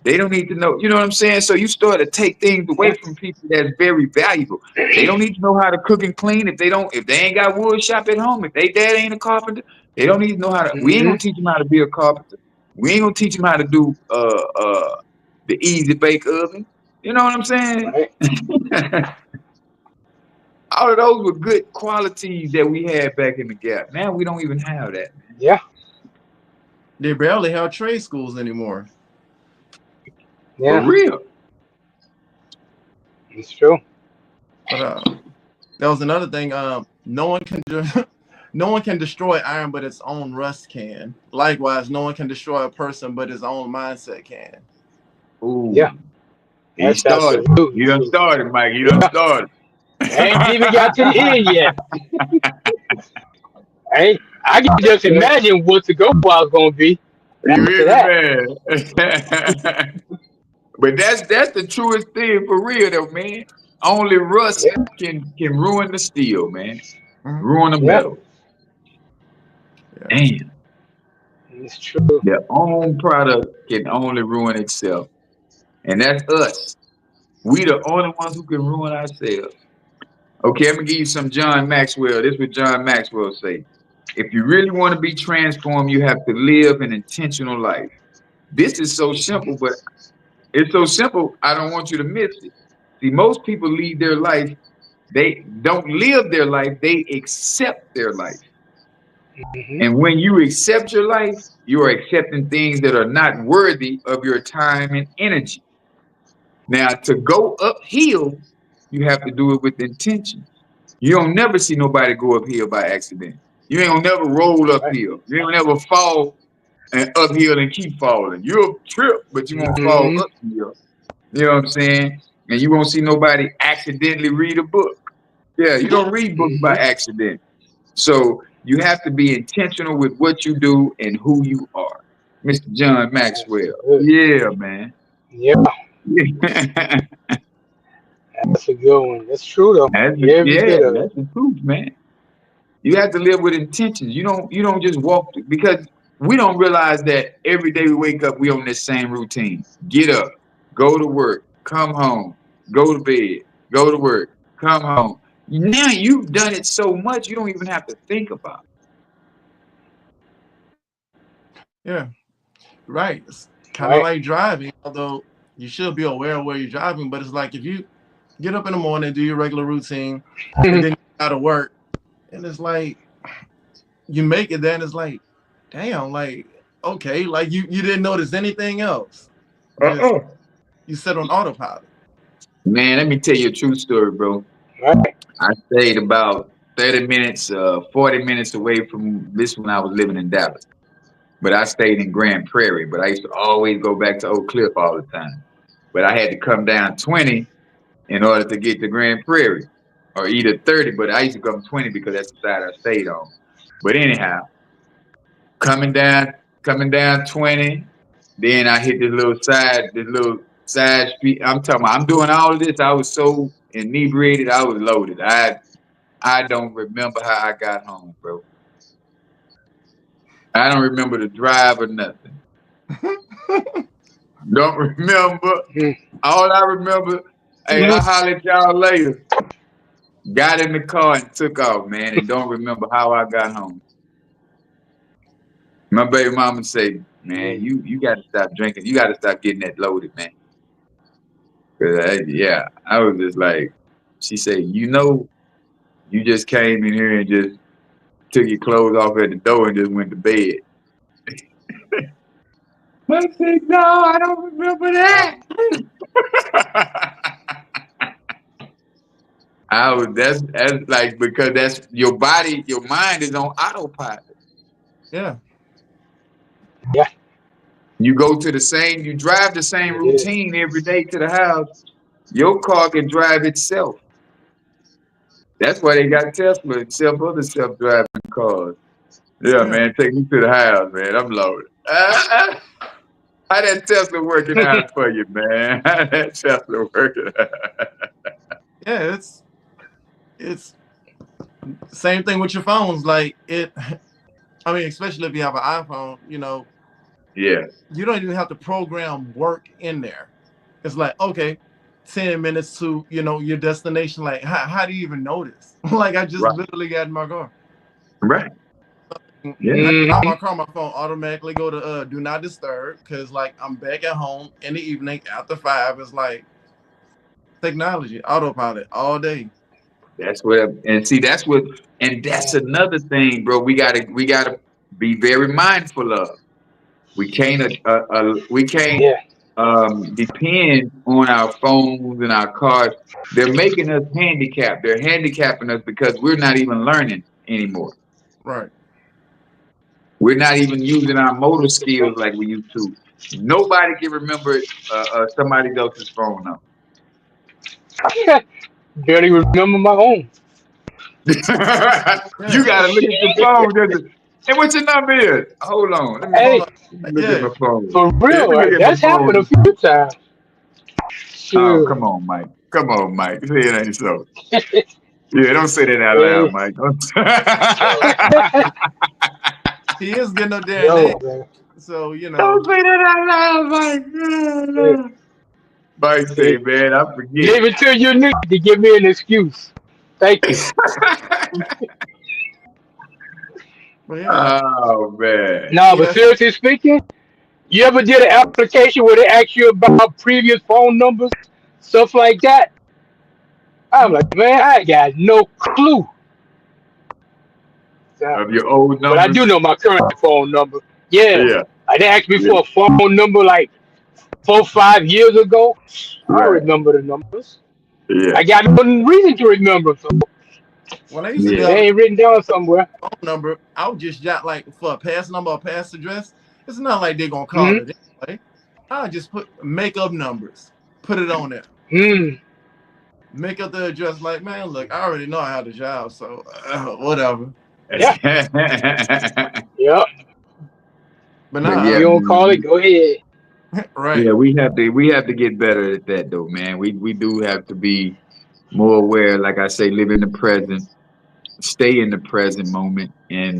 They don't need to know, you know what I'm saying? So you start to take things away Yeah. from people that's very valuable. They don't need to know how to cook and clean if they ain't got wood shop at home, if they dad ain't a carpenter, they don't need to know how to we ain't Mhm. gonna teach them how to be a carpenter. We ain't gonna teach them how to do the easy bake oven. You know what I'm saying? Right. All of those were good qualities that we had back in the gap. Now we don't even have that, man. Yeah. They barely have trade schools anymore. For Yeah. real. It's true. But that was another thing. No one can no one can destroy iron, but its own rust can. Likewise, no one can destroy a person, but his own mindset can. Ooh, Yeah. he That's started. absolutely You done true. started, Mike. You done Yeah. started. I ain't even got to the end yet. I can just imagine what the go was gonna be You after hear me, that. man? But that's the truest thing for real, though, man. Only rust Yeah. can ruin the steel, man. Mhm. Ruin the Yeah. metal. Yeah. Damn. It's true. Their own product can only ruin itself, and that's us. We the only ones who can ruin ourselves. Okay, I'm gonna give you some John Maxwell. This is what John Maxwell say. If you really want to be transformed, you have to live an intentional life. This is so simple, but it's so simple, I don't want you to miss it. See, most people lead their life, they don't live their life, they accept their life. Hmm. And when you accept your life, you are accepting things that are not worthy of your time and energy. Now, to go uphill, you have to do it with intention. You don't never see nobody go uphill by accident. You ain't gonna never roll Right. uphill. You ain't gonna never fall and uphill and keep falling. You'll trip, but you won't fall Hmm. uphill. You know what I'm saying? And you won't see nobody accidentally read a book. Yeah, you don't read books by Hmm. accident. So you have to be intentional with what you do and who you are. Mr. John Maxwell. Absolutely. Yeah, man. Yeah. That's a good one. That's true though. Every bit of it. That's the truth, man. You have to live with intentions. You don't just walk because we don't realize that every day we wake up, we on this same routine. Get up, go to work, come home, go to bed, go to work, come home. Now you've done it so much you don't even have to think about Yeah, right. It's kind of right? like driving, although you should be aware of where you're driving. But it's like if you get up in the morning, do your regular routine, and then you gotta work, and it's like you make it. Then it's like, damn, like okay, like you didn't notice anything else. Just Uh-uh. you sit on autopilot. Man, let me tell you a true story, bro. Right. I stayed about 30 minutes, 40 minutes away from this when I was living in Dallas. But I stayed in Grand Prairie. But I used to always go back to Oak Cliff all the time. But I had to come down 20 in order to get to Grand Prairie, or either 30. But I used to come 20 because that's the side I stayed on. But anyhow, coming down, coming down 20. Then I hit this little side street. I'm talking about, I'm doing all of this. I was so inebriated, I was loaded. I don't remember how I got home, bro. I don't remember the drive or nothing. Don't remember. All I remember, hey, Mhm. I'll holler at y'all later. Got in the car and took off, man, and don't remember how I got home. My baby mama say, man, you got to stop drinking. You got to stop getting that loaded, man. 'Cause yeah, I was just like, she said, you just came in here and just took your clothes off at the door and just went to bed. I said, no, I don't remember that. That's like because that's your body, your mind is on autopilot. Yeah, Yeah, You drive the same it is. routine every day to the house. Your car can drive itself. That's why they got Tesla and other self-driving cars. Yeah, yeah, man, take me to the house, man. I'm loaded. How that Tesla working out for you, man? How that Tesla working out? yeah. It's same thing with your phones. Like it. I mean, especially if you have an iPhone, Yeah, you don't even have to program work in there. It's like, okay, 10 minutes to, your destination. Like, how do you even notice? Like, I just right, literally got in my car. right. Yeah, I get out Hmm. my car, my phone automatically go to do not disturb because like I'm back at home in the evening after 5. It's like technology, autopilot all day. that's what. And see, and that's another thing, bro. We gotta be very mindful of. We can't Yeah, depend on our phones and our cars. They're making us handicapped. They're handicapping us because we're not even learning anymore. Right. We're not even using our motor skills like we used to. Nobody can remember somebody else's phone number. barely remember my own. You Yeah. gotta look at your phone. Hey, what's your number is? Hold on. Hold on. Let me look at Yeah. my phone. For Yeah, let real, me look at my that's happened a phone. few times. Oh, Sure. come on, Mike. Come on, Mike. Say it ain't so. Yeah, don't say that out Yeah. loud, Mike. Don't. He is getting up there in Yo, age. man. So, Don't say that out loud, Yeah. Mike. Mike say, See, man, I forget. leave it to you need to give me an excuse. Thank you. but yeah. Oh man. No, but Yeah. seriously speaking, you ever did an application where they ask you about previous phone numbers, stuff like that? I'm like, man, I got no clue. So, Of your old but I do numbers? know my current phone number. Yeah, Yeah, they asked me yeah, for a phone number like 4, 5 years ago. I don't right. remember the numbers. Yeah, I got no reason to remember, so When I used to yeah. do they ain't written down somewhere. phone number, I would just jot like for a pass number or pass address. It's not like they're gonna call Mm-hmm. it anyway. I just put make up numbers, put it on there, Mm. make up the address. Like, man, look, I already know I have the job, so whatever. Yeah, yeah. But But If nah, yeah, you don't call it, man. go ahead. right, Yeah, we have to get better at that though, man. We do have to be more aware, like I say, live in the present, stay in the present moment, and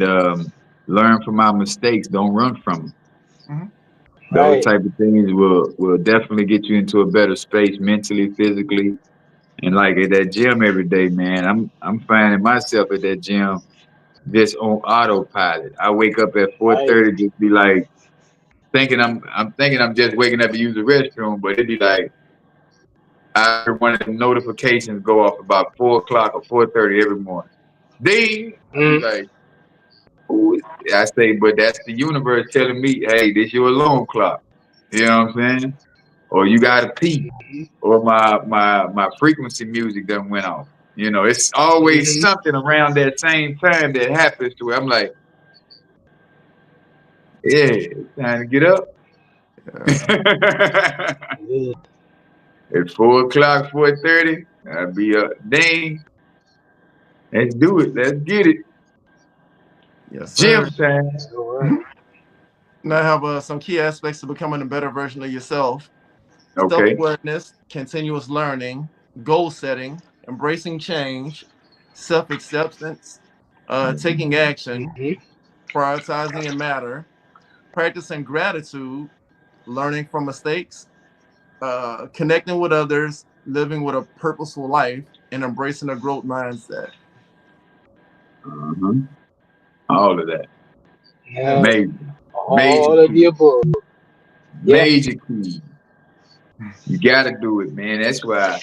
learn from our mistakes. Don't run from them. hmm Those Right. type of things will definitely get you into a better space mentally, physically, and like at that gym every day, man. I'm finding myself at that gym just on autopilot. I wake up at Right. 4:30, just be like. thinking I'm just waking up to use the restroom, but it'd be like I heard one of the notifications go off about 4 o'clock or 4:30 every morning. Ding! I'll be Mm-hmm. like, who is I say, but that's the universe telling me, hey, this your alarm clock. You know what I'm saying? Or you gotta pee. Or my frequency music done went off. You know, it's always Mm-hmm. something around that same time that happens to it. I'm like, yeah, it's time to get up. Yeah. Yeah. At 4 o'clock, 4:30, I'll be up. Dang, let's do it. Let's get it. Yes, sir. Gym time. All right. Now I have some key aspects to becoming a better version of yourself: Okay. self-awareness, continuous learning, goal setting, embracing change, self-acceptance, taking action, Mm-hmm. prioritizing and matter, practicing gratitude, learning from mistakes, connecting with others, living with a purposeful life, and embracing a growth mindset. Uh-huh. All of that. Yeah. Major, major All of the key. above. Yeah. Major key. You gotta do it, man. That's why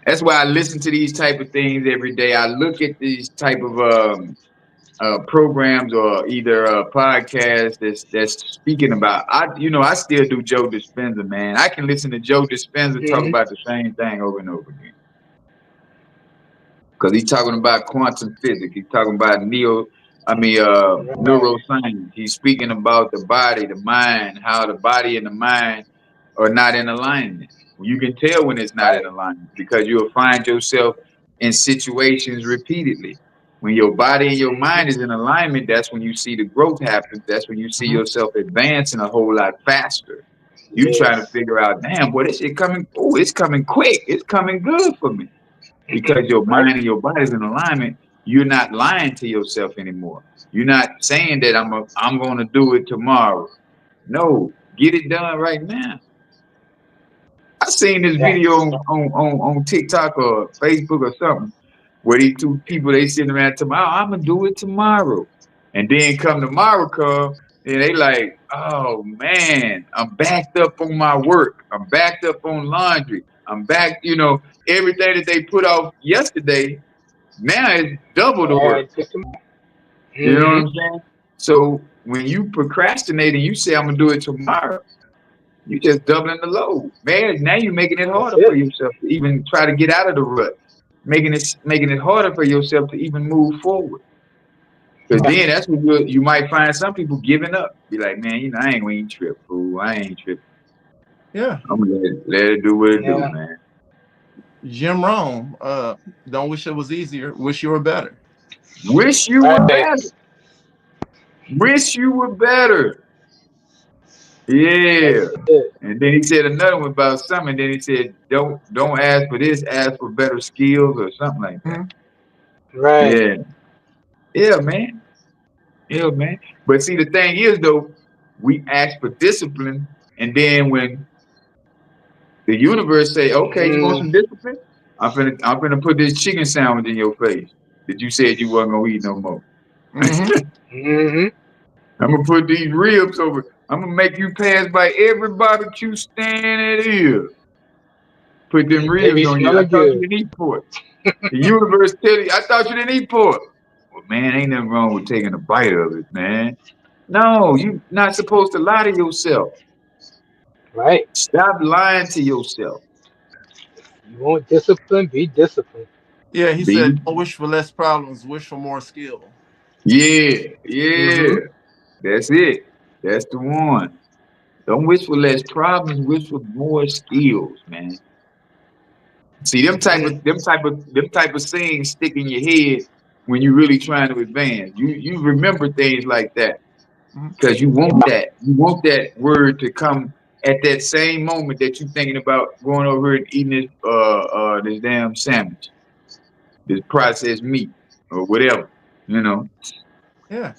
I listen to these type of things every day. I look at these type of programs or either podcasts that's speaking about. I still do Joe Dispenza, man. I can listen to Joe Dispenza talk Mm-hmm. about the same thing over and over again because he's talking about quantum physics. He's talking about Right. neuroscience. He's speaking about the body, the mind, how the body and the mind are not in alignment. You can tell when it's not in Right. alignment because you'll find yourself in situations repeatedly. When your body and your Mm-hmm. mind is in alignment, that's when you see the growth happen. That's when you see Mhm. yourself advancing a whole lot faster. You trying to Yes. figure out, damn, boy, this shit coming. Oh, it's coming quick. It's coming good for me because your Right. mind and your body is in alignment. You're not lying to yourself anymore. You're not saying that I'm going to do it tomorrow. No, get it done right now. I seen this video Yes. on TikTok or Facebook or something where these two people they sitting around tomorrow. I'm gonna do it tomorrow, and then come tomorrow come and they like, oh man, I'm backed up on my work. I'm backed up on laundry. I'm back. Everything that they put off yesterday now is double the work. And just You know what mm-hmm. I'm saying? So when you procrastinate and you say I'm gonna do it tomorrow, you just doubling the load, man. Now you're making it That's harder for it. yourself to even try to get out of the rut, making it harder for yourself to even move forward. Because Yeah. then that's when you might find some people giving up. Be like, man, I ain't gonna even trip, fool. I ain't tripping. Yeah. I'm gonna let it do what it do, Yeah. man. Jim Rome, don't wish it was easier, wish you were better. Wish you were Right. better. Wish you were better. That's Yeah. it. And then he said another one about something. And then he said, don't ask for this, ask for better skills or something like that. Mhm. Right. Yeah. Yeah, man. Yeah, man. But see, the thing is, though, we ask for discipline, and then when the universe say, "Okay, you want Mm-hmm. some discipline? I'm finna put this chicken sandwich in your face that you said you wasn't gonna eat no more. Mhm. Mm-hmm. I'm gonna put these ribs over. I'm gonna make you pass by every barbecue stand that is. Put them They ribs be on you. I smelling thought you good. didn't eat pork. The universe tell you, I thought you didn't eat pork. Well, man, ain't nothing wrong with taking a bite of it, man. No, you're not supposed to lie to yourself. Right. Stop lying to yourself. You want discipline? Be disciplined. Yeah, he B. said, don't wish for less problems, wish for more skill. Yeah, yeah. Mm-hmm. That's it. That's the one. Don't wish for less problems, wish for more skills, man. See, Mm-hmm. them type of sayings stick in your head when you're really trying to advance. You remember things like that because Yeah. you want that word to come at that same moment that you're thinking about going over here and eating this damn sandwich, this processed meat or whatever, you know. Yeah.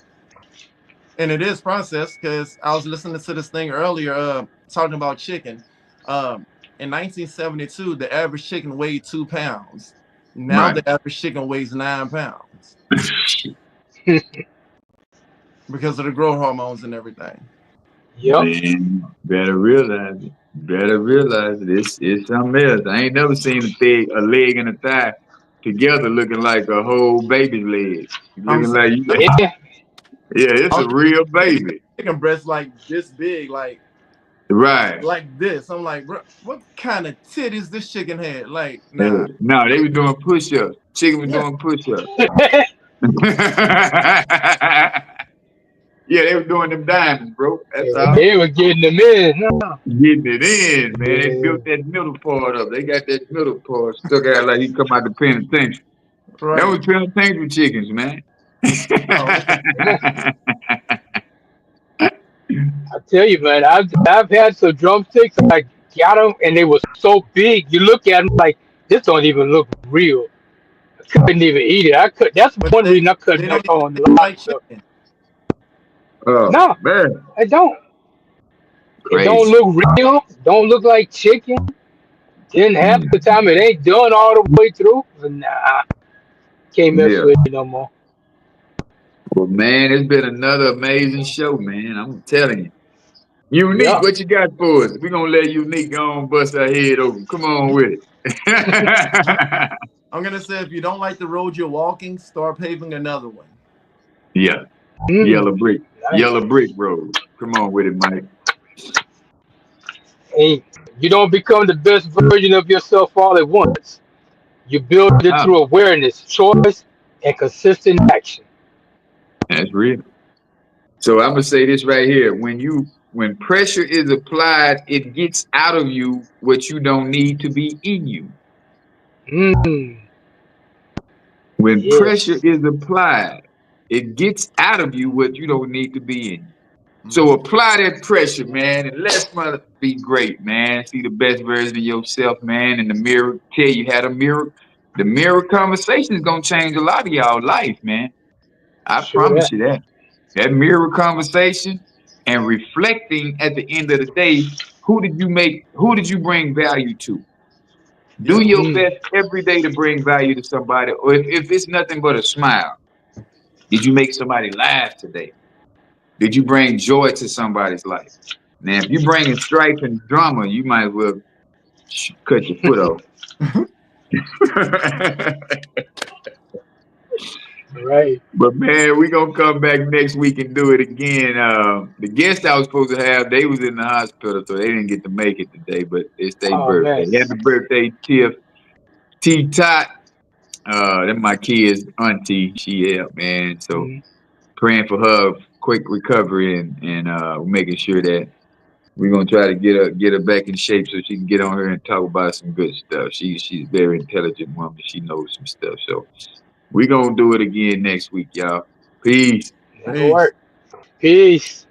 And it is processed because I was listening to this thing earlier, talking about chicken. Um, in 1972, the average chicken weighed 2 pounds. Now Right. the average chicken weighs 9 pounds because of the growth hormones and everything. Yep. Man, better realize it. Better realize it. It's something else. I ain't never seen a leg and a thigh together looking like a whole baby's leg. I'm Looking saying, like you, Yeah. yeah, it's I a was real chicken, baby. chicken breast like this big, Right. like this. I'm like, bro, what kind of titties this chicken had? Like, nah. No, they were doing push-ups. Chicken was Yeah, doing push-ups. Yeah, they were doing them diamonds, bro. That's Yeah, all. they were getting them in. Huh? Getting it in, man. They Yeah. built that middle part up. They got that middle part stuck out like he come out the penitentiary. That right. was penitentiary chickens, man. Oh, Yeah. I tell you, man, I've had some drumsticks. I got them, and they were so big. You look at them like this don't even look real. I couldn't even eat it. I could. That's but one reason I cut they back don't even on a taste lot of like stuff. chicken. Oh No, man, I don't. It don't crazy. look real. Don't look like chicken. Then half Mm, the time it ain't done all the way through. But nah, can't mess yeah. with it no more. Well, man, it's been another amazing show, man. I'm telling you. Unique, Yeah. what you got for us? We're gonna let Unique go on bust our head open. Come on with I'm, it. I'm gonna say if you don't like the road you're walking, start paving another one. Yeah. Mm, Yellow brick. nice. Yellow brick road. Come on with it, Mike. And you don't become the best version of yourself all at once. You build it Ah, through awareness, choice, and consistent action. that's real. So I'm gonna say this right here. When pressure is applied, it gets out of you what you don't need to be in you. Mm, When pressure yes. is applied, it gets out of you what you don't need to be in. So Mm. apply that pressure, man, and let's mother be great, man. See the best version of yourself, man, in the mirror. Tell you how the mirror conversation is gonna change a lot of y'all life, man. I Sure promise that. you that. That mirror conversation and reflecting at the end of the day, who did you bring value to? Do Yep. your Mm, best every day to bring value to somebody, or if it's nothing but a smile, did you make somebody laugh today? Did you bring joy to somebody's life? Now, if you're bringing strife and drama, you might as well cut your foot off. right. But man, we gonna come back next week and do it again. The guest I was supposed to have, they was in the hospital, so they didn't get to make it today. But it's their Oh birthday. man. Happy birthday, Tiff T Tot. Then my kid's auntie. She yeah, man. So Mm, praying for her quick recovery and making sure that we're gonna try to get her back in shape so she can get on here and talk about some good stuff. She's a very intelligent woman. She knows some stuff. So we're gonna do it again next week, y'all. Peace. that'll Peace. work. Peace.